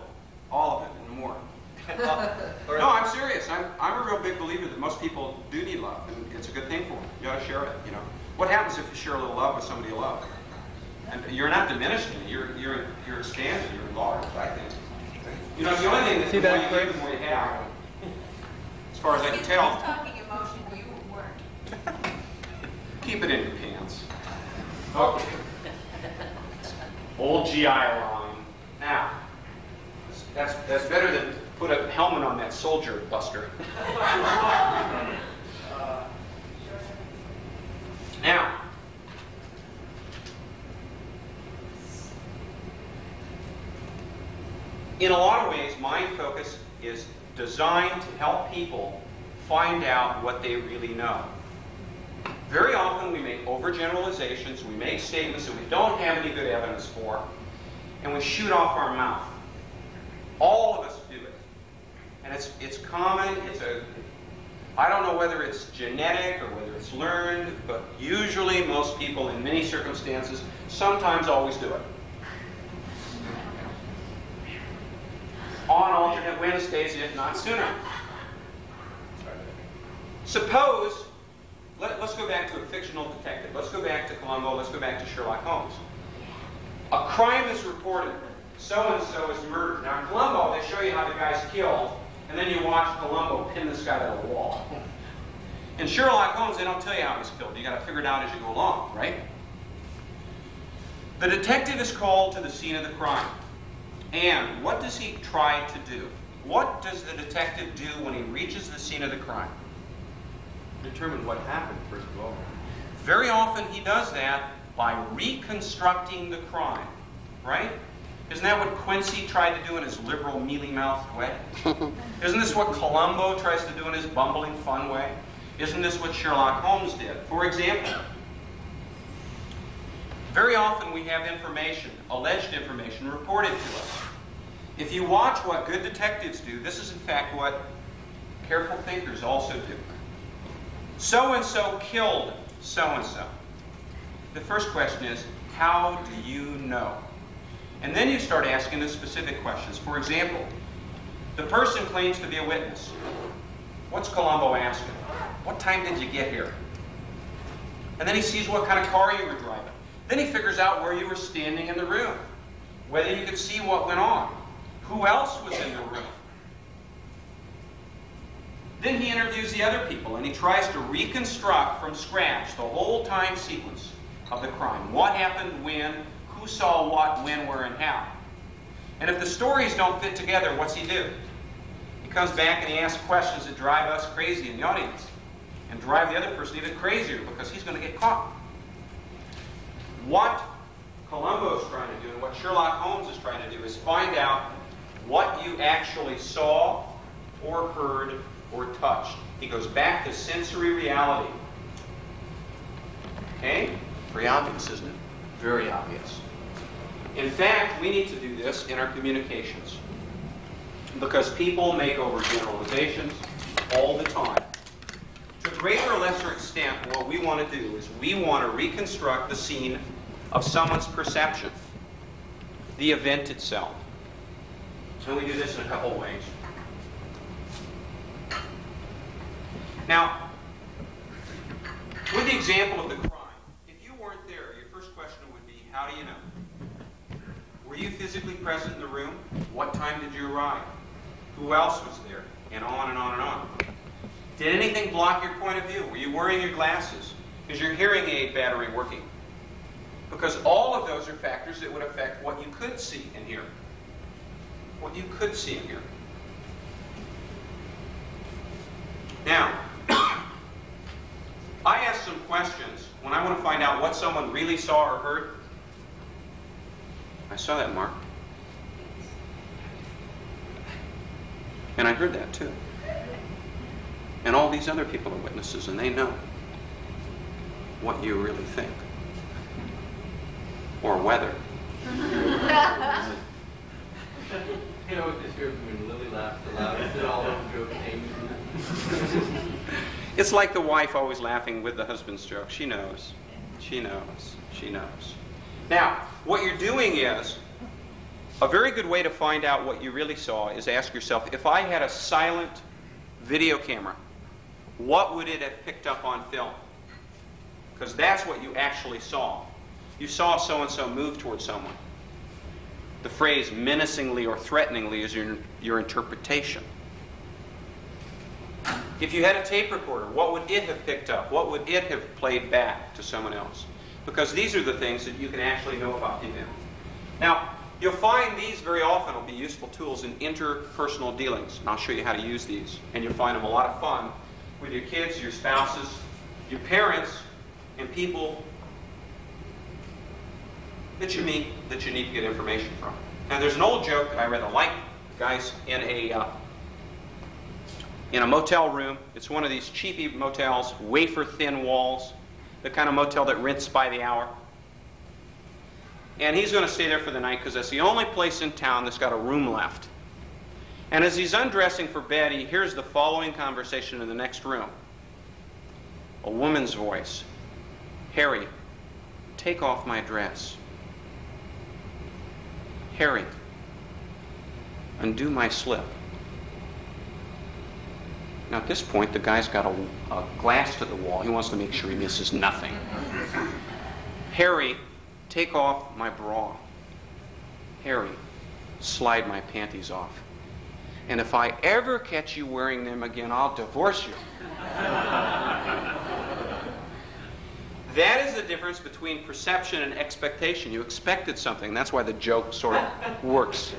of it, and more. No, I'm serious. I'm a real big believer that most people do need love, and it's a good thing for them. You ought to share it. You know, what happens if you share a little love with somebody you love? And you're not diminishing it. You're expanding. You're enlarged. I think. You know, the only thing that's the more you give, the more you have. As far as I can tell. He's talking emotion, you weren't. Keep it in your pants. Okay. Old GI line. Now, that's better than put a helmet on that soldier, Buster. Now, in a lot of ways, mind focus is designed to help people find out what they really know. Very often we make overgeneralizations, we make statements that we don't have any good evidence for, and we shoot off our mouth. All of us do it. And it's common, I don't know whether it's genetic or whether it's learned, but usually most people in many circumstances, sometimes always do it. On alternate Wednesdays, if not sooner. Suppose, let's go back to a fictional detective. Let's go back to Columbo. Let's go back to Sherlock Holmes. A crime is reported. So-and-so is murdered. Now in Columbo, they show you how the guy's killed, and then you watch Columbo pin this guy to the wall. In Sherlock Holmes, they don't tell you how he's killed. You got to figure it out as you go along, right? The detective is called to the scene of the crime. And what does he try to do? What does the detective do when he reaches the scene of the crime? Determine what happened, first of all. Very often he does that by reconstructing the crime, right? Isn't that what Quincy tried to do in his liberal, mealy-mouthed way? Isn't this what Columbo tries to do in his bumbling, fun way? Isn't this what Sherlock Holmes did? For example, very often we have information, alleged information, reported to us. If you watch what good detectives do, this is in fact what careful thinkers also do. So-and-so killed so-and-so. The first question is, how do you know? And then you start asking the specific questions. For example, the person claims to be a witness. What's Columbo asking? What time did you get here? And then he sees what kind of car you were driving. Then he figures out where you were standing in the room, whether you could see what went on, who else was in the room. Then he interviews the other people, and he tries to reconstruct from scratch the whole time sequence of the crime. What happened, when, who saw what, when, where, and how. And if the stories don't fit together, what's he do? He comes back and he asks questions that drive us crazy in the audience, and drive the other person even crazier because he's going to get caught. What Columbo's trying to do and what Sherlock Holmes is trying to do is find out what you actually saw or heard or touched. He goes back to sensory reality. Okay? Very obvious, isn't it? Very obvious. In fact, we need to do this in our communications because people make overgeneralizations all the time. To a greater or lesser extent, what we want to do is we want to reconstruct the scene of someone's perception, the event itself. So we do this in a couple of ways. Now, with the example of the crime, if you weren't there, your first question would be, how do you know? Were you physically present in the room? What time did you arrive? Who else was there? And on and on and on. Did anything block your point of view? Were you wearing your glasses? Is your hearing aid battery working? Because all of those are factors that would affect what you could see and hear. What you could see and hear. Now, I ask some questions when I want to find out what someone really saw or heard. I saw that, Mark. And I heard that too. And all these other people are witnesses, and they know what you really think. Or whether. You know what this here when Lily laughed aloud, is it all over joke names? It's like the wife always laughing with the husband's joke. She knows. She knows. She knows. Now, what you're doing is, a very good way to find out what you really saw is ask yourself, if I had a silent video camera, what would it have picked up on film? Because that's what you actually saw. You saw so-and-so move towards someone. The phrase menacingly or threateningly is your interpretation. If you had a tape recorder, what would it have picked up? What would it have played back to someone else? Because these are the things that you can actually know about people. Now, you'll find these very often will be useful tools in interpersonal dealings. And I'll show you how to use these. And you'll find them a lot of fun with your kids, your spouses, your parents, and people that you meet that you need to get information from. Now, there's an old joke that I rather like. Guys in a motel room. It's one of these cheapy motels, wafer-thin walls, the kind of motel that rents by the hour. And he's going to stay there for the night because that's the only place in town that's got a room left. And as he's undressing for bed, he hears the following conversation in the next room. A woman's voice. Harry, take off my dress. Harry, undo my slip. Now at this point, the guy's got a glass to the wall. He wants to make sure he misses nothing. Harry, take off my bra. Harry, slide my panties off. And if I ever catch you wearing them again, I'll divorce you. That is the difference between perception and expectation. You expected something. That's why the joke sort of works.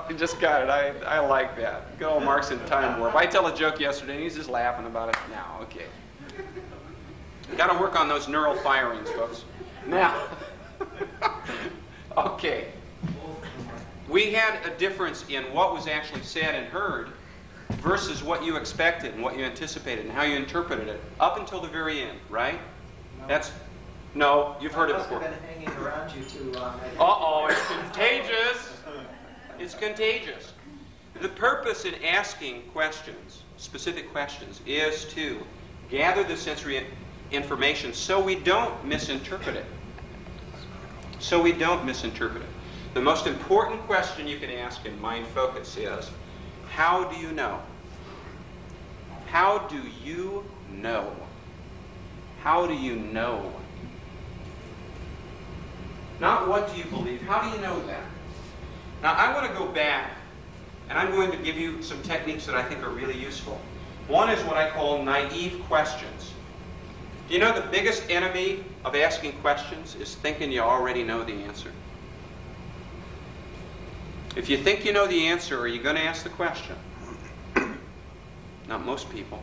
You just got it. I like that. Good old Mark's in time warp. I tell a joke yesterday, and he's just laughing about it now. Okay. Got to work on those neural firings, folks. Now, okay. We had a difference in what was actually said and heard versus what you expected and what you anticipated and how you interpreted it up until the very end, right? No, you've heard it before. Been hanging around you too long. Uh-oh, it's contagious. It's contagious. The purpose in asking questions, specific questions, is to gather the sensory information so we don't misinterpret it. So we don't misinterpret it. The most important question you can ask in Mind Focus is, how do you know? How do you know? How do you know? Not what do you believe, how do you know that? Now I want to go back, and I'm going to give you some techniques that I think are really useful. One is what I call naive questions. Do you know the biggest enemy of asking questions is thinking you already know the answer? If you think you know the answer, are you going to ask the question? Not most people.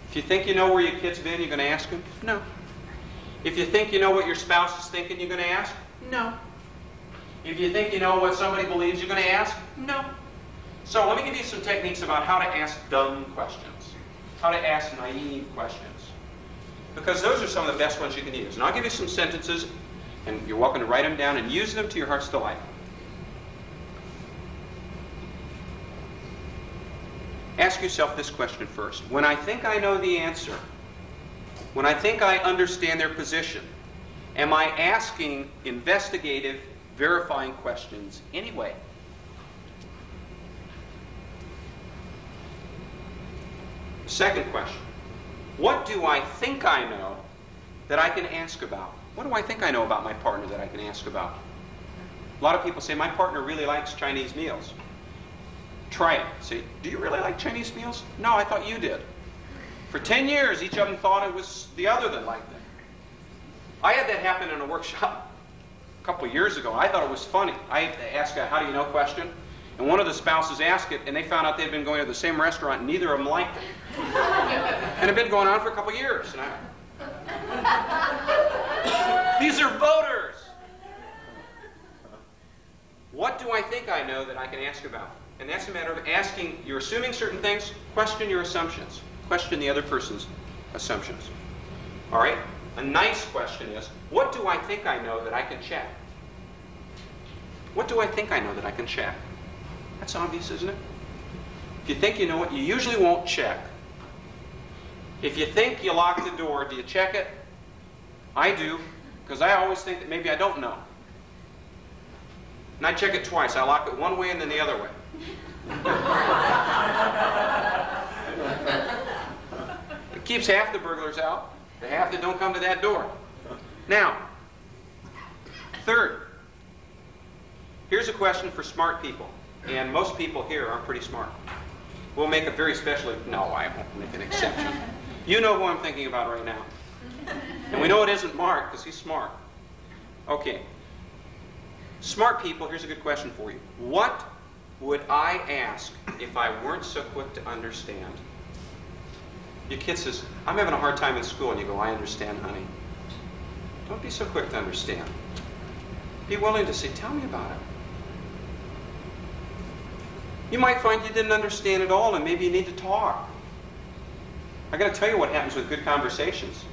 If you think you know where your kid's been, you're going to ask him? No. If you think you know what your spouse is thinking, you're going to ask? No. If you think you know what somebody believes, you're going to ask? No. So let me give you some techniques about how to ask dumb questions, how to ask naive questions, because those are some of the best ones you can use. And I'll give you some sentences, and you're welcome to write them down and use them to your heart's delight. Ask yourself this question first. When I think I know the answer, when I think I understand their position, am I asking investigative, verifying questions anyway? Second question. What do I think I know that I can ask about? What do I think I know about my partner that I can ask about? A lot of people say, my partner really likes Chinese meals. Try it. Say, do you really like Chinese meals? No, I thought you did. For 10 years, each of them thought it was the other that liked them. I had that happen in a workshop a couple of years ago. I thought it was funny. I asked a how do you know question, and one of the spouses asked it, and they found out they'd been going to the same restaurant, and neither of them liked it. And it had been going on for a couple of years. And these are voters. What do I think I know that I can ask about? And that's a matter of asking, you're assuming certain things, question your assumptions. Question the other person's assumptions. All right? A nice question is, what do I think I know that I can check? What do I think I know that I can check? That's obvious, isn't it? If you think you know it, you usually won't check. If you think you lock the door, do you check it? I do, because I always think that maybe I don't know. And I check it twice. I lock it one way and then the other way. It keeps half the burglars out, the half that don't come to that door. Now, third, here's a question for smart people. And most people here are pretty smart. We'll make a very special... No, I won't make an exception. You know who I'm thinking about right now. And we know it isn't Mark, because he's smart. Okay. Smart people, here's a good question for you. What would I ask if I weren't so quick to understand? Your kid says, I'm having a hard time in school, and you go, I understand, honey. Don't be so quick to understand. Be willing to say, tell me about it. You might find you didn't understand it all, and maybe you need to talk. I got to tell you what happens with good conversations.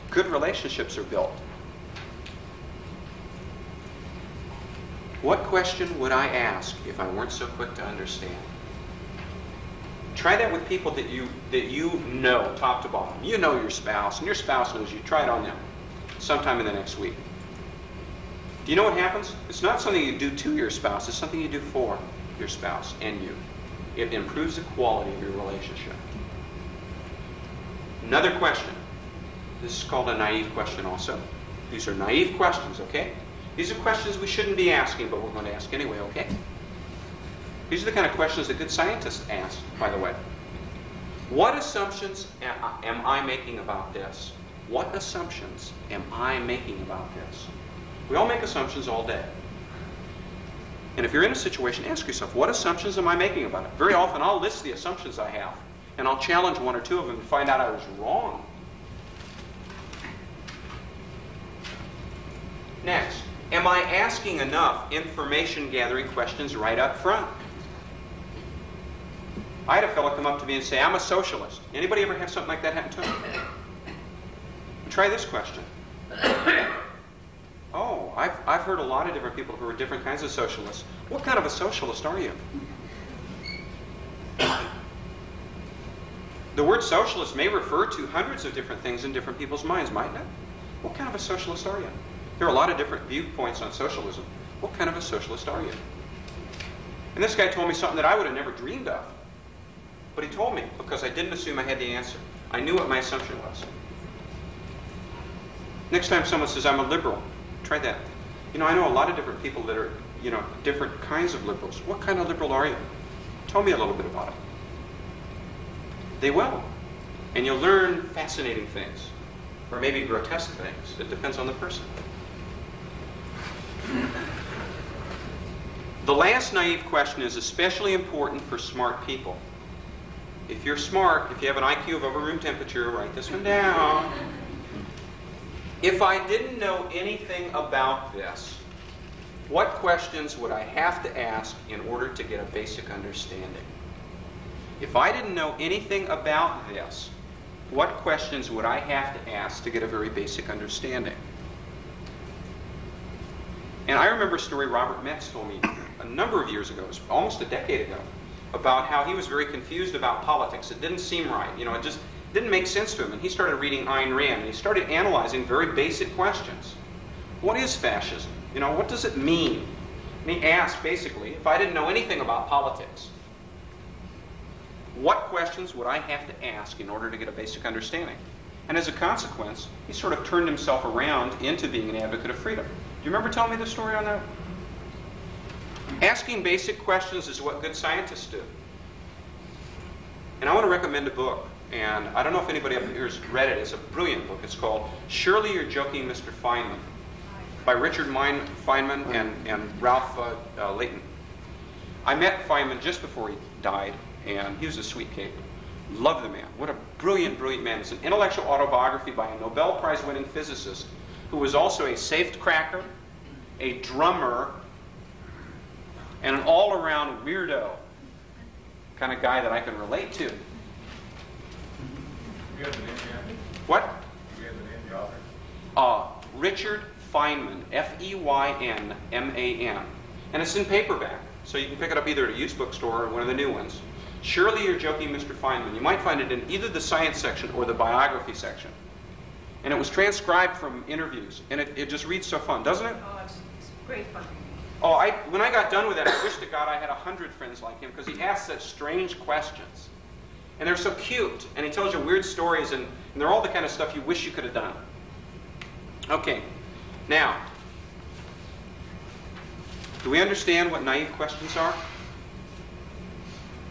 Good relationships are built. What question would I ask if I weren't so quick to understand? Try that with people that you know top to bottom. You know your spouse, and your spouse knows you. Try it on them sometime in the next week. Do you know what happens? It's not something you do to your spouse. It's something you do for your spouse and you. It improves the quality of your relationship. Another question. This is called a naive question also. These are naive questions, okay? These are questions we shouldn't be asking, but we're going to ask anyway, okay? These are the kind of questions that good scientists ask, by the way. What assumptions am I making about this? What assumptions am I making about this? We all make assumptions all day. And if you're in a situation, ask yourself, what assumptions am I making about it? Very often I'll list the assumptions I have, and I'll challenge one or two of them and find out I was wrong. Next, am I asking enough information-gathering questions right up front? I had a fellow come up to me and say, I'm a socialist. Anybody ever have something like that happen to him? Try this question. Oh, I've heard a lot of different people who are different kinds of socialists. What kind of a socialist are you? The word socialist may refer to hundreds of different things in different people's minds, mightn't it? What kind of a socialist are you? There are a lot of different viewpoints on socialism. What kind of a socialist are you? And this guy told me something that I would have never dreamed of. But he told me because I didn't assume I had the answer. I knew what my assumption was. Next time someone says, I'm a liberal, try that. You know, I know a lot of different people that are, different kinds of liberals. What kind of liberal are you? Tell me a little bit about it. They will. And you'll learn fascinating things. Or maybe grotesque things. It depends on the person. The last naive question is especially important for smart people. If you're smart, if you have an IQ of over room temperature, write this one down. If I didn't know anything about this, what questions would I have to ask in order to get a basic understanding? If I didn't know anything about this, what questions would I have to ask to get a very basic understanding? And I remember a story Robert Metz told me a number of years ago, it was almost a decade ago, about how he was very confused about politics. It didn't seem right. It just didn't make sense to him. And he started reading Ayn Rand, and he started analyzing very basic questions. What is fascism? What does it mean? And he asked, basically, if I didn't know anything about politics, what questions would I have to ask in order to get a basic understanding? And as a consequence, he sort of turned himself around into being an advocate of freedom. Do you remember telling me the story on that? Asking basic questions is what good scientists do. And I want to recommend a book. And I don't know if anybody up here has read it. It's a brilliant book. It's called Surely You're Joking, Mr. Feynman, by Richard Feynman and Ralph Layton. I met Feynman just before he died, and he was a sweet cake. Love the man. What a brilliant, brilliant man. It's an intellectual autobiography by a Nobel Prize-winning physicist who was also a safecracker, a drummer, and an all-around weirdo kind of guy that I can relate to. You have the name again? What? You have the name of the author? Richard Feynman, F-E-Y-N-M-A-N. And it's in paperback, so you can pick it up either at a used bookstore or one of the new ones. Surely You're Joking, Mr. Feynman. You might find it in either the science section or the biography section. And it was transcribed from interviews, and it just reads so fun, doesn't it? Oh, it's great fun. Oh, when I got done with that, I wish to God I had 100 friends like him, because he asks such strange questions. And they're so cute, and he tells you weird stories, and they're all the kind of stuff you wish you could have done. Okay, now, do we understand what naive questions are?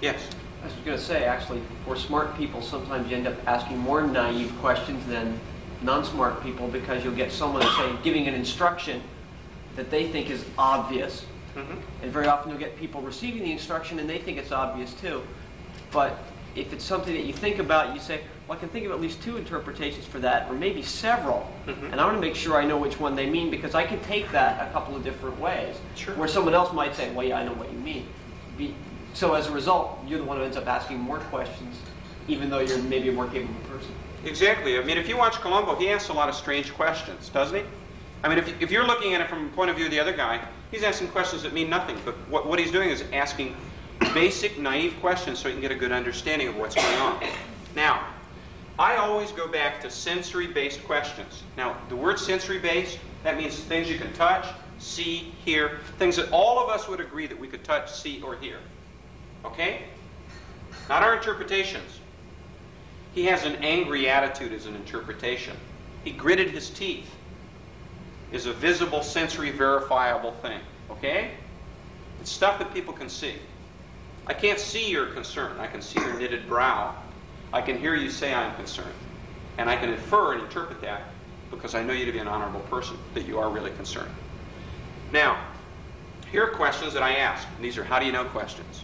Yes? I was going to say, actually, for smart people, sometimes you end up asking more naive questions than non-smart people, because you'll get someone, say, giving an instruction that they think is obvious. Mm-hmm. And very often you'll get people receiving the instruction and they think it's obvious too. But if it's something that you think about, you say, well, I can think of at least 2 interpretations for that, or maybe several. Mm-hmm. And I want to make sure I know which one they mean, because I can take that a couple of different ways. Sure. Where someone else might say, well, yeah, I know what you mean. So as a result, you're the one who ends up asking more questions, even though you're maybe a more capable person. Exactly. I mean, if you watch Columbo, he asks a lot of strange questions, doesn't he? I mean, if you're looking at it from the point of view of the other guy, he's asking questions that mean nothing. But what he's doing is asking basic, naive questions so he can get a good understanding of what's going on. Now, I always go back to sensory-based questions. Now, the word sensory-based, that means things you can touch, see, hear, things that all of us would agree that we could touch, see, or hear. Okay? Not our interpretations. He has an angry attitude as an interpretation. He gritted his teeth. Is a visible, sensory, verifiable thing. Okay? It's stuff that people can see. I can't see your concern. I can see your knitted brow. I can hear you say I'm concerned. And I can infer and interpret that because I know you to be an honorable person, that you are really concerned. Now, here are questions that I ask. And these are how do you know questions.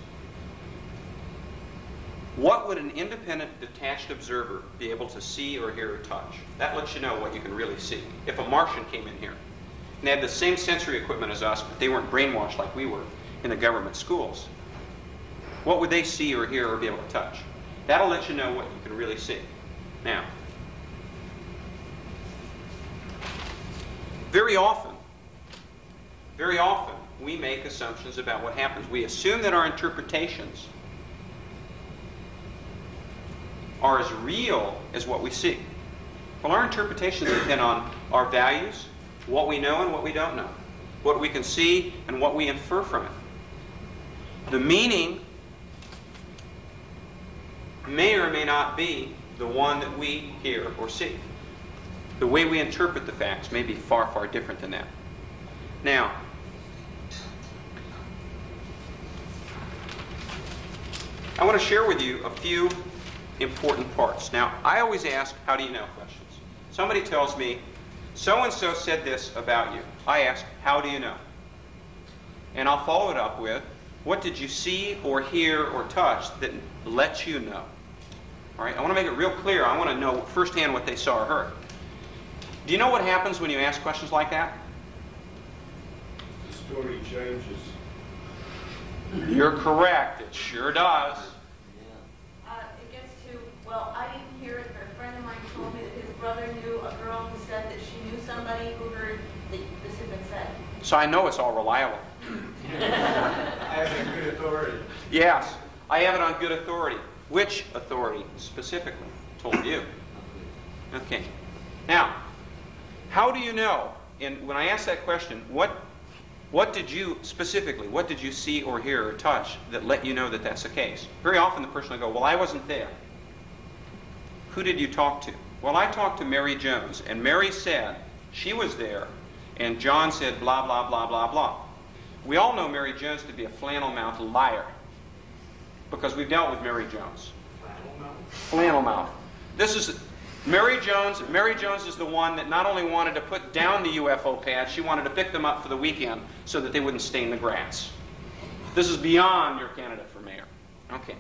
What would an independent, detached observer be able to see or hear or touch? That lets you know what you can really see. If a Martian came in here and they had the same sensory equipment as us, but they weren't brainwashed like we were in the government schools, what would they see or hear or be able to touch? That'll let you know what you can really see. Now, very often, we make assumptions about what happens. We assume that our interpretations are as real as what we see. Well, our interpretations depend on our values, what we know and what we don't know, what we can see and what we infer from it. The meaning may or may not be the one that we hear or see. The way we interpret the facts may be far, far different than that. Now, I want to share with you a few important parts. Now, I always ask, how do you know questions? Somebody tells me, so-and-so said this about you. I ask, how do you know? And I'll follow it up with, what did you see or hear or touch that lets you know? All right, I want to make it real clear. I want to know firsthand what they saw or heard. Do you know what happens when you ask questions like that? The story changes. You're correct. It sure does. It gets to, well, I didn't hear it, but a friend of mine told me that his brother knew a girl who said that she knew somebody who heard that this had been said. So I know it's all reliable. I have a good authority. Yes, I have it on good authority. Which authority specifically told you? Okay. Now, how do you know? And when I ask that question, what did you specifically, what did you see or hear or touch that let you know that that's the case? Very often the person will go, well, I wasn't there. Who did you talk to? Well, I talked to Mary Jones, and Mary said she was there, and John said blah, blah, blah, blah, blah. We all know Mary Jones to be a flannel-mouthed liar because we've dealt with Mary Jones. Flannel-mouthed. This is Mary Jones. Mary Jones is the one that not only wanted to put down the UFO pads, she wanted to pick them up for the weekend so that they wouldn't stain the grass. This is beyond your candidate for mayor. Okay.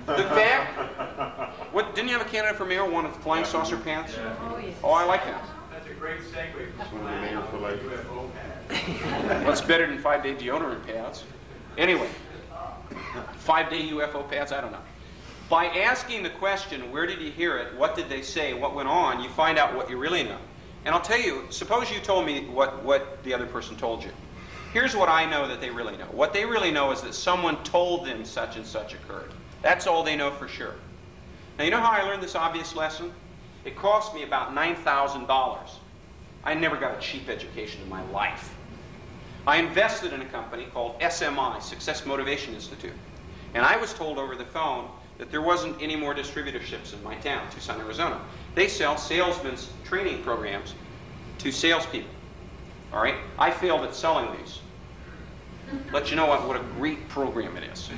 The fact, what, didn't you have a candidate for mayor who wanted flying saucer pants? Yeah. Oh, yes. Oh, I like that. That's a great segue from One of the mayor for life. UFO pads. Well, it's better than 5-day deodorant pads. Anyway, 5-day UFO pads, I don't know. By asking the question, where did you hear it, what did they say, what went on, you find out what you really know. And I'll tell you, suppose you told me what the other person told you. Here's what I know that they really know. What they really know is that someone told them such and such occurred. That's all they know for sure. Now, you know how I learned this obvious lesson? It cost me about $9,000. I never got a cheap education in my life. I invested in a company called SMI, Success Motivation Institute. And I was told over the phone that there wasn't any more distributorships in my town, Tucson, Arizona. They sell salesmen's training programs to salespeople. All right? I failed at selling these. Let you know what a great program it is.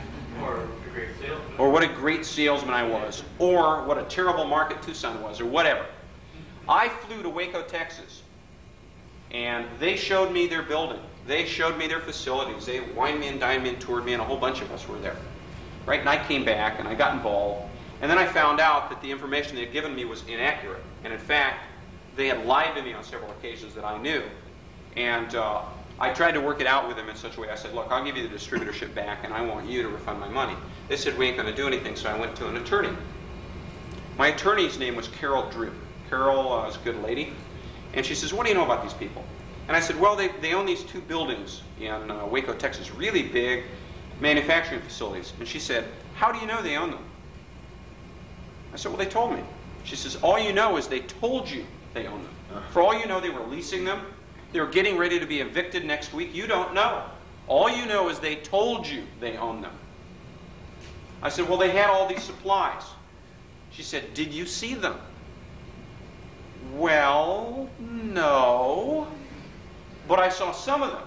Or a great salesman. Or what a great salesman I was. Or what a terrible market Tucson was, or whatever. I flew to Waco, Texas, and they showed me their building. They showed me their facilities. They wined me and dined me and toured me, and a whole bunch of us were there. Right? And I came back, and I got involved. And then I found out that the information they had given me was inaccurate. And in fact, they had lied to me on several occasions that I knew. And I tried to work it out with them in such a way. I said, look, I'll give you the distributorship back, and I want you to refund my money. They said, we ain't going to do anything, so I went to an attorney. My attorney's name was Carol Drew. Carol was a good lady. And she says, what do you know about these people? And I said, well, they own these 2 buildings in Waco, Texas, really big manufacturing facilities. And she said, how do you know they own them? I said, well, they told me. She says, all you know is they told you they own them. For all you know, they were leasing them. They were getting ready to be evicted next week. You don't know. All you know is they told you they own them. I said, well, they had all these supplies. She said, did you see them? Well, no. But I saw some of them.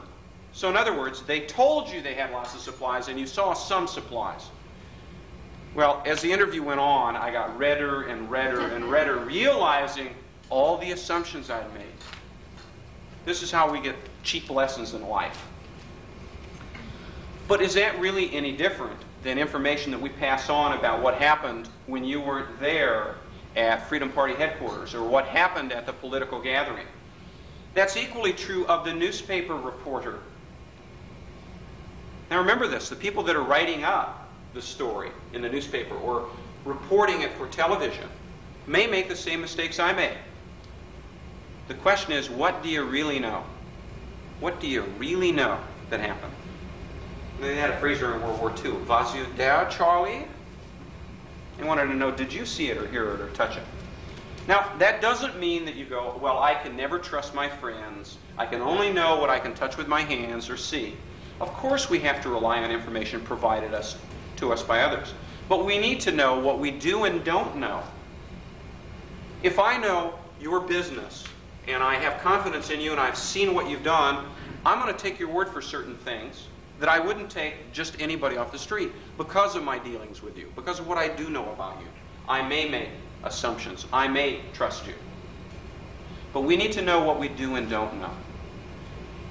So in other words, they told you they had lots of supplies, and you saw some supplies. Well, as the interview went on, I got redder and redder and redder, realizing all the assumptions I'd made. This is how we get cheap lessons in life. But is that really any different than information that we pass on about what happened when you weren't there at Freedom Party headquarters, or what happened at the political gathering? That's equally true of the newspaper reporter. Now remember this, the people that are writing up the story in the newspaper or reporting it for television may make the same mistakes I made. The question is, what do you really know? What do you really know that happened? They had a phrase during World War II, was you there, Charlie? They wanted to know, did you see it or hear it or touch it? Now, that doesn't mean that you go, well, I can never trust my friends. I can only know what I can touch with my hands or see. Of course we have to rely on information provided to us by others. But we need to know what we do and don't know. If I know your business, and I have confidence in you, and I've seen what you've done, I'm going to take your word for certain things that I wouldn't take just anybody off the street because of my dealings with you, because of what I do know about you. I may make assumptions. I may trust you. But we need to know what we do and don't know.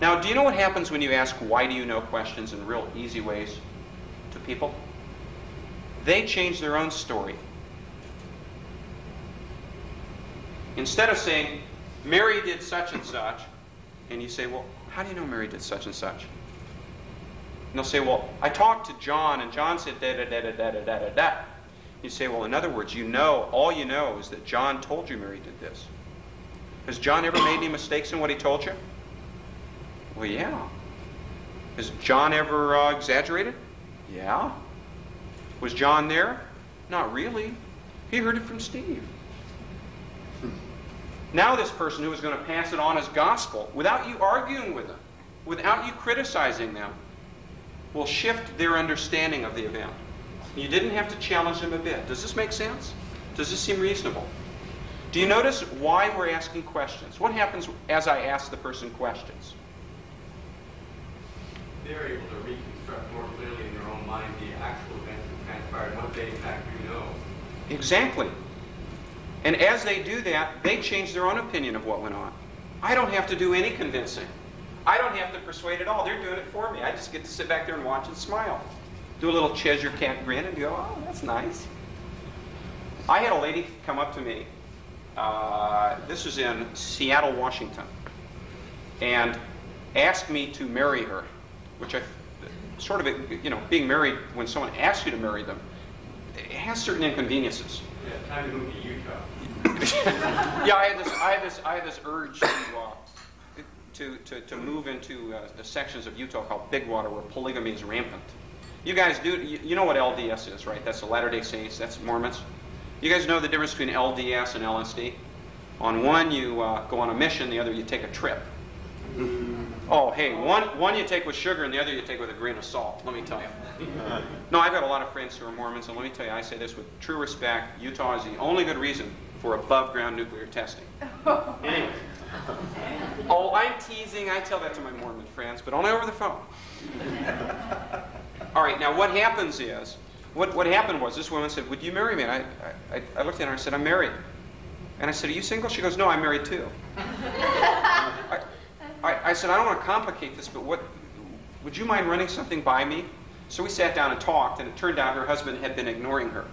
Now, do you know what happens when you ask why do you know questions in real easy ways to people? They change their own story. Instead of saying, Mary did such and such, and you say, well, how do you know Mary did such and such? And they'll say, well, I talked to John, and John said da-da-da-da-da-da-da-da. You say, well, in other words, you know, all you know is that John told you Mary did this. Has John ever made any mistakes in what he told you? Well, yeah. Has John ever exaggerated? Yeah. Was John there? Not really. He heard it from Steve. Now this person who is going to pass it on as gospel, without you arguing with them, without you criticizing them, will shift their understanding of the event. You didn't have to challenge them a bit. Does this make sense? Does this seem reasonable? Do you notice why we're asking questions? What happens as I ask the person questions? They're able to reconstruct more clearly in their own mind the actual events that transpired, what they in fact do know. Exactly. And as they do that, they change their own opinion of what went on. I don't have to do any convincing. I don't have to persuade at all. They're doing it for me. I just get to sit back there and watch and smile. Do a little Cheshire cat grin and go, oh, that's nice. I had a lady come up to me. This was in Seattle, Washington, and asked me to marry her, which I sort of, being married when someone asks you to marry them, it has certain inconveniences. Yeah, time to move to Utah. Yeah, I had this urge to move into the sections of Utah called Big Water, where polygamy is rampant. You guys do, you know what LDS is, right? That's the Latter-day Saints, that's Mormons. You guys know the difference between LDS and LSD? On one, you go on a mission, the other, you take a trip. Oh, hey, one you take with sugar and the other you take with a grain of salt, let me tell you. No, I've got a lot of friends who are Mormons, and let me tell you, I say this with true respect, Utah is the only good reason for above-ground nuclear testing. Anyway. Oh, I'm teasing, I tell that to my Mormon friends, but only over the phone. All right, now what happens is, what happened was, this woman said, would you marry me? And I looked at her and I said, I'm married. And I said, are you single? She goes, no, I'm married too. I said, I don't want to complicate this, but would you mind running something by me? So we sat down and talked, and it turned out her husband had been ignoring her,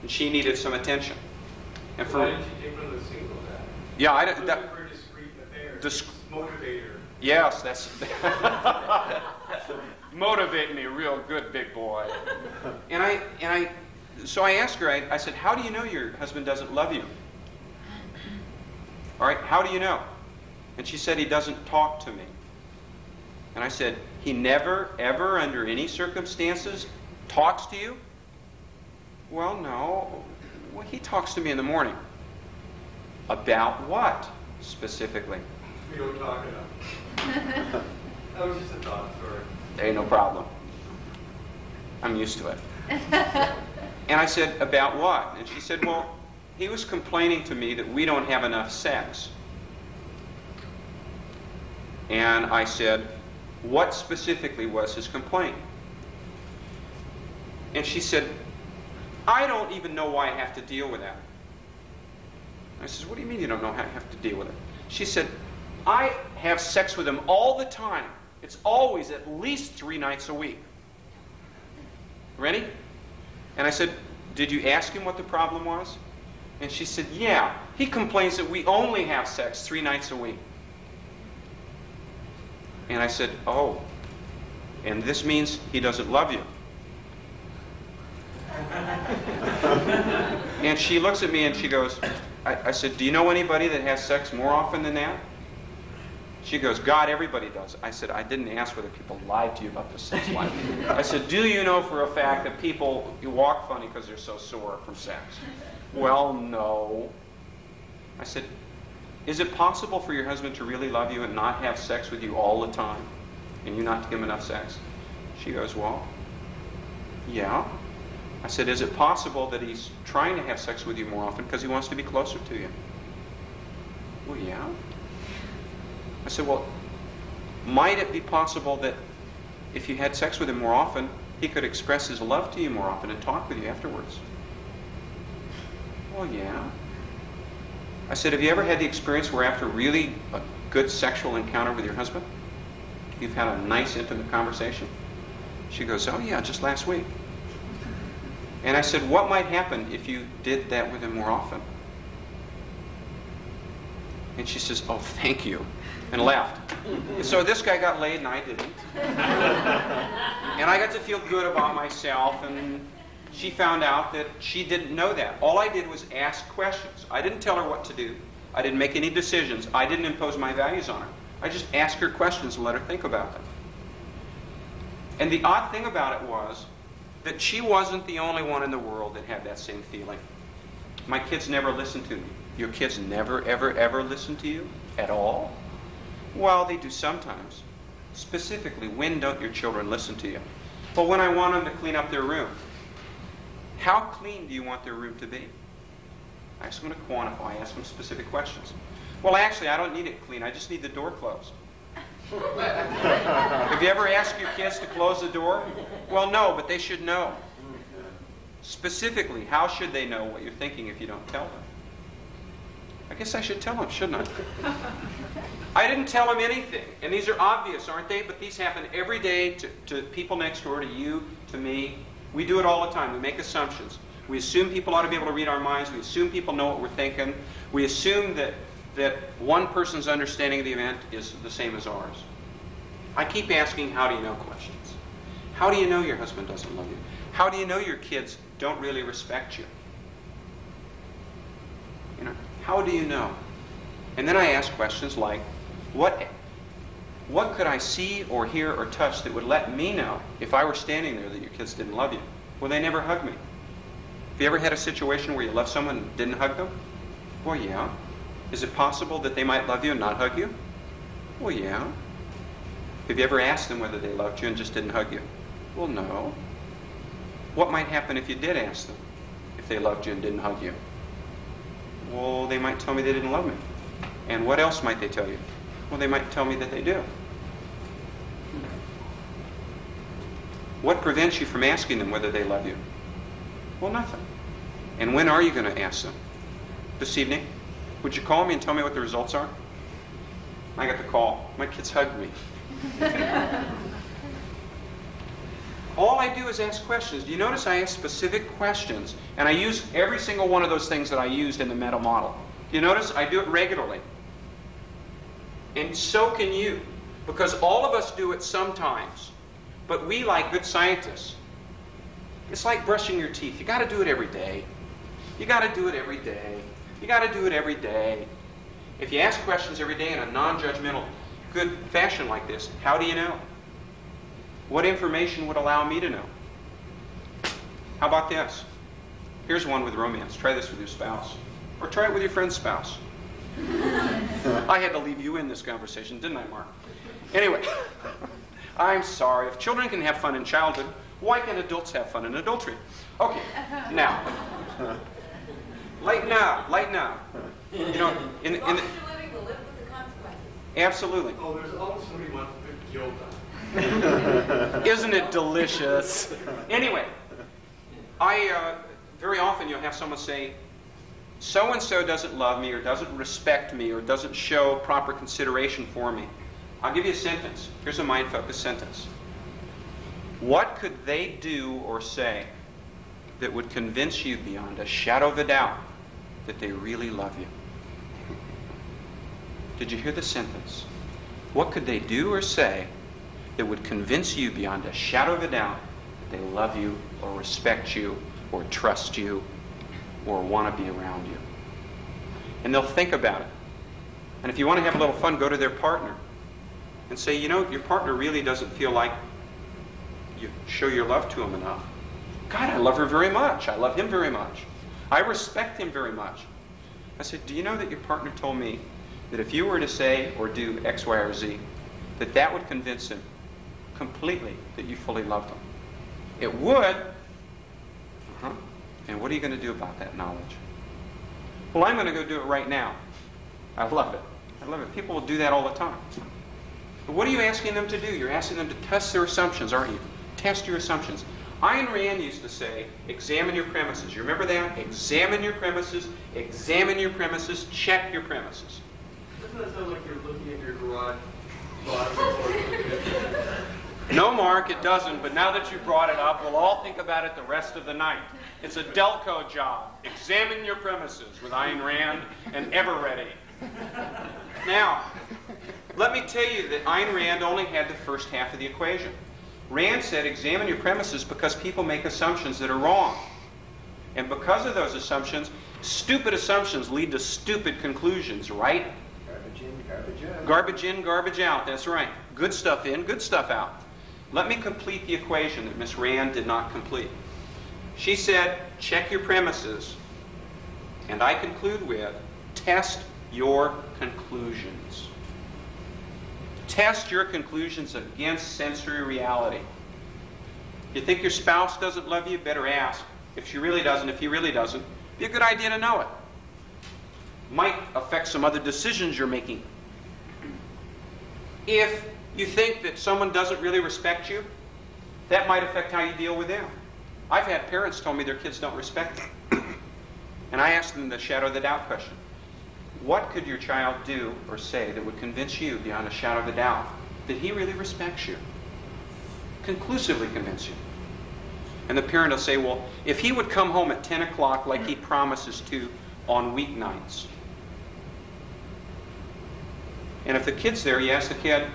and she needed some attention. And for, why didn't you take one of those singles out? Yeah, I don't. That, for a discreet affair. Motivator. Yes, that's motivate me real good, big boy. So I asked her. I said, how do you know your husband doesn't love you? All right, how do you know? And she said, he doesn't talk to me. And I said, he never, ever, under any circumstances, talks to you? Well, no. Well, he talks to me in the morning. About what, specifically? We don't talk enough. That was just a thought, sorry. Hey, no problem. I'm used to it. And I said, about what? And she said, well, he was complaining to me that we don't have enough sex. And I said, what specifically was his complaint? And she said, I don't even know why I have to deal with that. I said, what do you mean you don't know how I have to deal with it? She said, I have sex with him all the time. It's always at least 3 nights a week. Ready? And I said, did you ask him what the problem was? And she said, yeah. He complains that we only have sex 3 nights a week. And I said, oh, and this means he doesn't love you. And she looks at me and she goes, I said, do you know anybody that has sex more often than that? She goes, God, everybody does. I said, I didn't ask whether people lied to you about the sex life. I said, do you know for a fact that people walk funny because they're so sore from sex? Well, no. I said, is it possible for your husband to really love you and not have sex with you all the time, and you not to give him enough sex? She goes, well, yeah. I said, is it possible that he's trying to have sex with you more often because he wants to be closer to you? Well, yeah. I said, well, might it be possible that if you had sex with him more often, he could express his love to you more often and talk with you afterwards? Well, yeah. I said, have you ever had the experience where after really a good sexual encounter with your husband, you've had a nice, intimate conversation? She goes, oh yeah, just last week. And I said, what might happen if you did that with him more often? And she says, oh, thank you, and left. So this guy got laid and I didn't. And I got to feel good about myself, and she found out that she didn't know that. All I did was ask questions. I didn't tell her what to do. I didn't make any decisions. I didn't impose my values on her. I just asked her questions and let her think about them. And the odd thing about it was that she wasn't the only one in the world that had that same feeling. My kids never listened to me. Your kids never, ever, ever listen to you at all? Well, they do sometimes. Specifically, when don't your children listen to you? Well, when I want them to clean up their room. How clean do you want their room to be? I ask them to quantify. I ask them specific questions. Well, actually, I don't need it clean. I just need the door closed. Have you ever asked your kids to close the door? Well, no, but they should know. Specifically, how should they know what you're thinking if you don't tell them? I guess I should tell them, shouldn't I? I didn't tell them anything. And these are obvious, aren't they? But these happen every day to people next door, to you, to me. We do it all the time. We make assumptions. We assume people ought to be able to read our minds. We assume people know what we're thinking. We assume that one person's understanding of the event is the same as ours. I keep asking, how do you know questions? How do you know your husband doesn't love you? How do you know your kids don't really respect you? You know, How do you know? And then I ask questions like, what could I see or hear or touch that would let me know if I were standing there that your kids didn't love you? Well, they never hug me. Have you ever had a situation where you loved someone and didn't hug them? Well, yeah. Is it possible that they might love you and not hug you? Well, yeah. Have you ever asked them whether they loved you and just didn't hug you? Well, no. What might happen if you did ask them if they loved you and didn't hug you? Well, they might tell me they didn't love me. And what else might they tell you? Well, they might tell me that they do. What prevents you from asking them whether they love you? Well, nothing. And when are you going to ask them? This evening? Would you call me and tell me what the results are? I got the call. My kids hugged me. All I do is ask questions. Do you notice I ask specific questions? And I use every single one of those things that I used in the meta model. Do you notice I do it regularly? And so can you. Because all of us do it sometimes. But we, like good scientists, it's like brushing your teeth. You got to do it every day. You got to do it every day. You got to do it every day. If you ask questions every day in a non-judgmental, good fashion like this, how do you know? What information would allow me to know? How about this? Here's one with romance. Try this with your spouse. Or try it with your friend's spouse. I had to leave you in this conversation, didn't I, Mark? Anyway, I'm sorry. If children can have fun in childhood, why can't adults have fun in adultery? Okay, now. Lighten up, lighten up. You know, in the, As long as you're living to live with the consequences. absolutely. Oh, there's always somebody who wants to put guilt on. Isn't it delicious? Anyway, very often you'll have someone say, so-and-so doesn't love me or doesn't respect me or doesn't show proper consideration for me. I'll give you a sentence. Here's a mind-focused sentence. What could they do or say that would convince you beyond a shadow of a doubt that they really love you? Did you hear the sentence? What could they do or say that would convince you beyond a shadow of a doubt that they love you or respect you or trust you or want to be around you? And they'll think about it. And if you want to have a little fun, go to their partner and say, you know, your partner really doesn't feel like you show your love to him enough. God, I love her very much. I love him very much. I respect him very much. I said, do you know that your partner told me that if you were to say or do X, Y, or Z, that that would convince him completely that you fully loved him? It would. And what are you going to do about that knowledge? Well, I'm going to go do it right now. I love it. I love it. People will do that all the time. But what are you asking them to do? You're asking them to test their assumptions, aren't you? Test your assumptions. Ayn Rand used to say, examine your premises. You remember that? Examine your premises, check your premises. Doesn't that sound like you're looking at your garage bottom? No, Mark, it doesn't. But now that you brought it up, we'll all think about it the rest of the night. It's a Delco job. Examine your premises with Ayn Rand and Everready. Now, let me tell you that Ayn Rand only had the first half of the equation. Rand said, examine your premises because people make assumptions that are wrong. And because of those assumptions, stupid assumptions lead to stupid conclusions, right? Garbage in, garbage out. Garbage in, garbage out. That's right. Good stuff in, good stuff out. Let me complete the equation that Miss Rand did not complete. She said, check your premises. And I conclude with, test your conclusions. Test your conclusions against sensory reality. You think your spouse doesn't love you? Better ask. If she really doesn't, if he really doesn't, be a good idea to know it. Might affect some other decisions you're making. If you think that someone doesn't really respect you, that might affect how you deal with them. I've had parents tell me their kids don't respect them. And I asked them the shadow of the doubt question. What could your child do or say that would convince you beyond a shadow of a doubt that he really respects you? Conclusively convince you. And the parent will say, well, if he would come home at 10 o'clock like he promises to on weeknights. And if the kid's there, you ask the kid,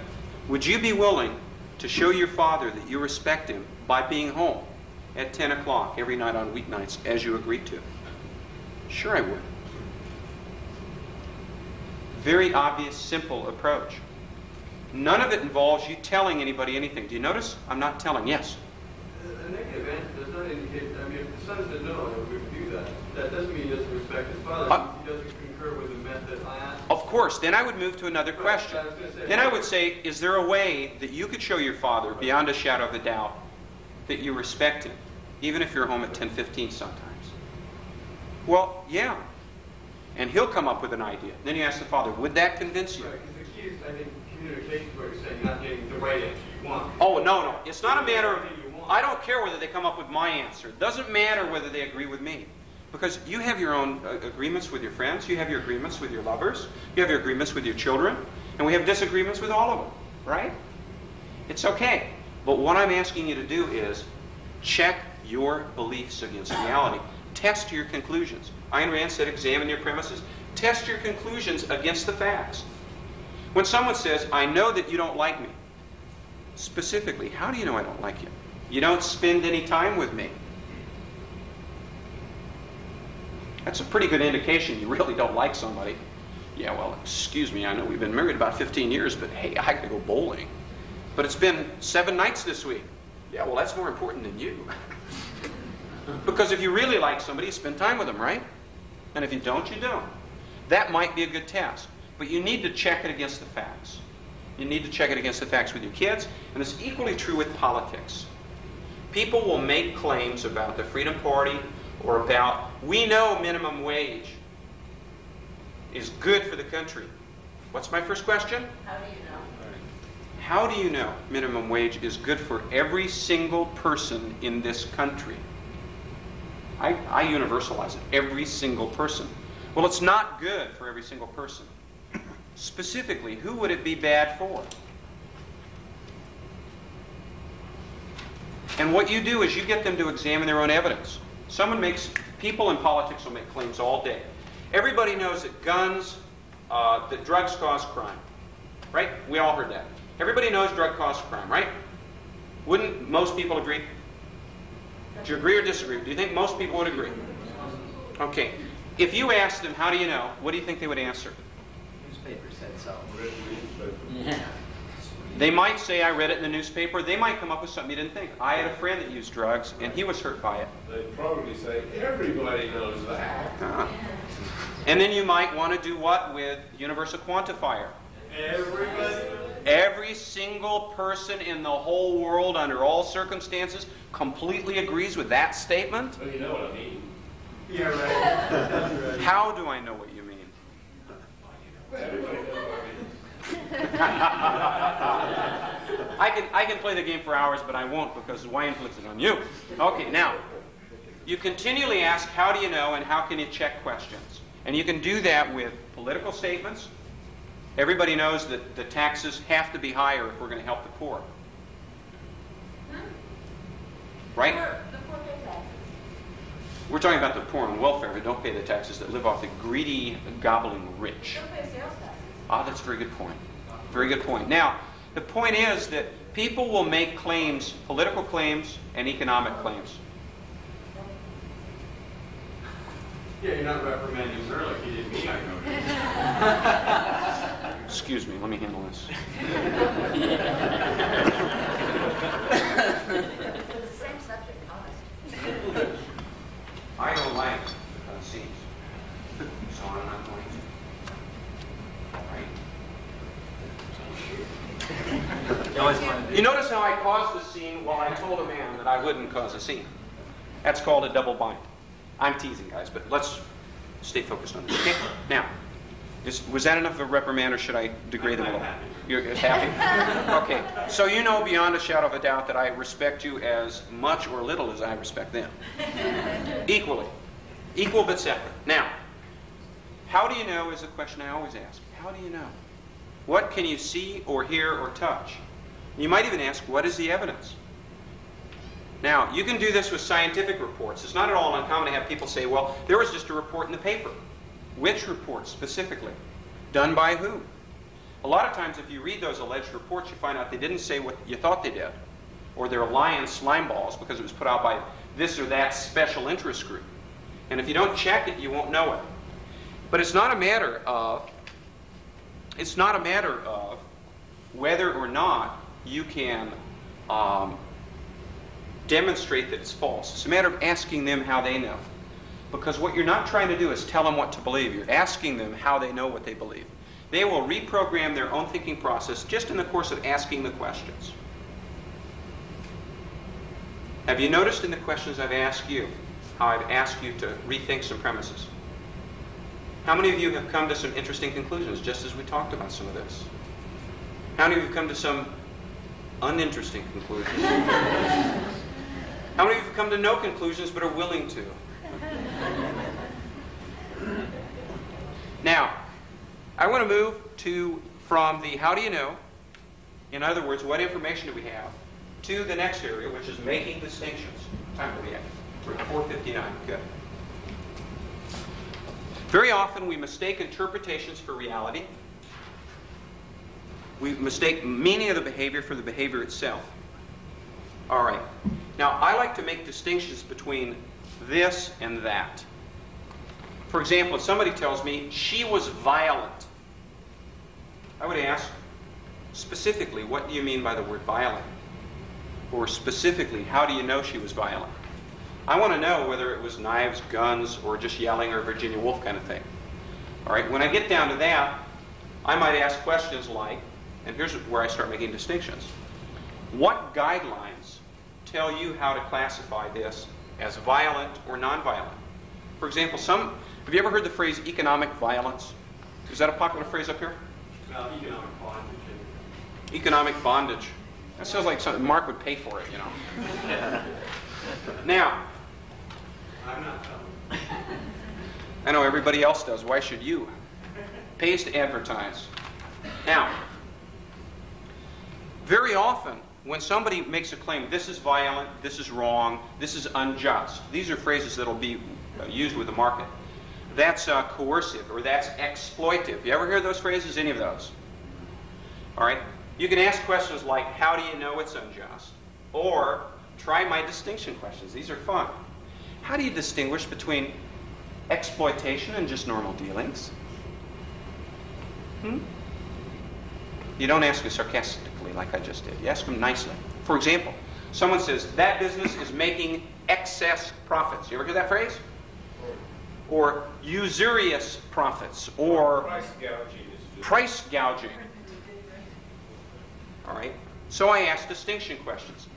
would you be willing to show your father that you respect him by being home at 10 o'clock every night on weeknights as you agreed to? Sure I would. Very obvious, simple approach. None of it involves you telling anybody anything. Do you notice? I'm not telling. Yes? A negative answer does not indicate, I mean, if the son said no, we would do that. That doesn't mean he doesn't respect his father. He doesn't concur with the method I asked. Of course. Then I would move to another question. Then I would say, is there a way that you could show your father, beyond a shadow of a doubt, that you respect him, even if you're home at 10:15 sometimes? Well, yeah. And he'll come up with an idea. Then you ask the father, would that convince you? Right, because the key is, I think, communication is what you're saying, not getting the right answer you want. Oh, no. It's not a matter of, I don't care whether they come up with my answer. It doesn't matter whether they agree with me. Because you have your own agreements with your friends, you have your agreements with your lovers, you have your agreements with your children, and we have disagreements with all of them, right? It's okay. But what I'm asking you to do is check your beliefs against reality. Test your conclusions. Ayn Rand said, examine your premises. Test your conclusions against the facts. When someone says, I know that you don't like me, specifically, how do you know I don't like you? You don't spend any time with me. That's a pretty good indication you really don't like somebody. Yeah, well, excuse me, I know we've been married about 15 years, but hey, I gotta go bowling. But it's been 7 nights this week. Yeah, well, that's more important than you. Because if you really like somebody, you spend time with them, right? And if you don't, you don't. That might be a good test. But you need to check it against the facts. You need to check it against the facts with your kids, and it's equally true with politics. People will make claims about the Freedom Party or about, we know minimum wage is good for the country. What's my first question? How do you know? How do you know minimum wage is good for every single person in this country? I universalize it, every single person. Well, it's not good for every single person. Specifically, who would it be bad for? And what you do is you get them to examine their own evidence. People in politics will make claims all day. Everybody knows that that drugs cause crime, right? We all heard that. Everybody knows drug causes crime, right? Wouldn't most people agree? Do you agree or disagree? Do you think most people would agree? Okay. If you asked them, how do you know? What do you think they would answer? Newspaper said so. Yeah. They might say, I read it in the newspaper. They might come up with something you didn't think. I had a friend that used drugs, and he was hurt by it. They'd probably say, everybody knows that. And then you might want to do what with universal quantifier? Everybody. Every single person in the whole world, under all circumstances, completely agrees with that statement? Well, you know what I mean. Yeah, right. That's right. How do I know what you mean? Everybody knows what I mean. I can play the game for hours, but I won't because why inflict it on you? Okay, now, you continually ask, how do you know, and how can you check questions? And you can do that with political statements. Everybody knows that the taxes have to be higher if we're going to help the poor. Right? The poor pay taxes. We're talking about the poor on welfare who don't pay the taxes, that live off the greedy, gobbling rich. Don't pay sales taxes. Ah, that's a very good point. Very good point. Now, the point is that people will make claims, political claims and economic claims. Yeah, you're not reprimanding her like you did me, I know. Excuse me, let me handle this. It's the same subject, honest. I don't like scenes, so I'm not going to. All right? You notice how I caused the scene while I told a man that I wouldn't cause a scene. That's called a double bind. I'm teasing, guys, but let's stay focused on this. Okay? Now, was that enough of a reprimand, or should I degrade them a little? You're happy? Okay. So you know beyond a shadow of a doubt that I respect you as much or little as I respect them. Equally. Equal but separate. Now, how do you know is a question I always ask. How do you know? What can you see or hear or touch? You might even ask, what is the evidence? Now, you can do this with scientific reports. It's not at all uncommon to have people say, well, there was just a report in the paper. Which report specifically? Done by who? A lot of times if you read those alleged reports, you find out they didn't say what you thought they did. Or they're lying slime balls because it was put out by this or that special interest group. And if you don't check it, you won't know it. But it's not a matter of it's not a matter of whether or not you can demonstrate that it's false. It's a matter of asking them how they know. Because what you're not trying to do is tell them what to believe. You're asking them how they know what they believe. They will reprogram their own thinking process just in the course of asking the questions. Have you noticed in the questions I've asked you how I've asked you to rethink some premises? How many of you have come to some interesting conclusions just as we talked about some of this? How many of you have come to some uninteresting conclusions? How many of you have come to no conclusions but are willing to? Now, I want to move from the how do you know, in other words, what information do we have, to the next area, which is making distinctions. What time do we have? We're at 4:59. Good. Very often we mistake interpretations for reality. We mistake meaning of the behavior for the behavior itself. All right. Now, I like to make distinctions between this and that. For example, if somebody tells me she was violent, I would ask specifically, what do you mean by the word violent? Or specifically, how do you know she was violent? I want to know whether it was knives, guns, or just yelling or Virginia Woolf kind of thing. All right, when I get down to that, I might ask questions like, and here's where I start making distinctions. What guidelines tell you how to classify this as violent or nonviolent? For example, have you ever heard the phrase economic violence? Is that a popular phrase up here? Economic bondage. Economic bondage. That sounds like something Mark would pay for it, you know. Now, I'm not telling. I know everybody else does. Why should you? Pays to advertise. Now, very often, when somebody makes a claim, this is violent, this is wrong, this is unjust, these are phrases that will be used with the market. That's coercive, or that's exploitive. You ever hear those phrases? Any of those? All right. You can ask questions like, how do you know it's unjust? Or, try my distinction questions. These are fun. How do you distinguish between exploitation and just normal dealings? You don't ask them sarcastically like I just did. You ask them nicely. For example, someone says, that business is making excess profits. You ever hear that phrase? Or usurious profits, or Price gouging. price gouging. All right. So I ask distinction questions.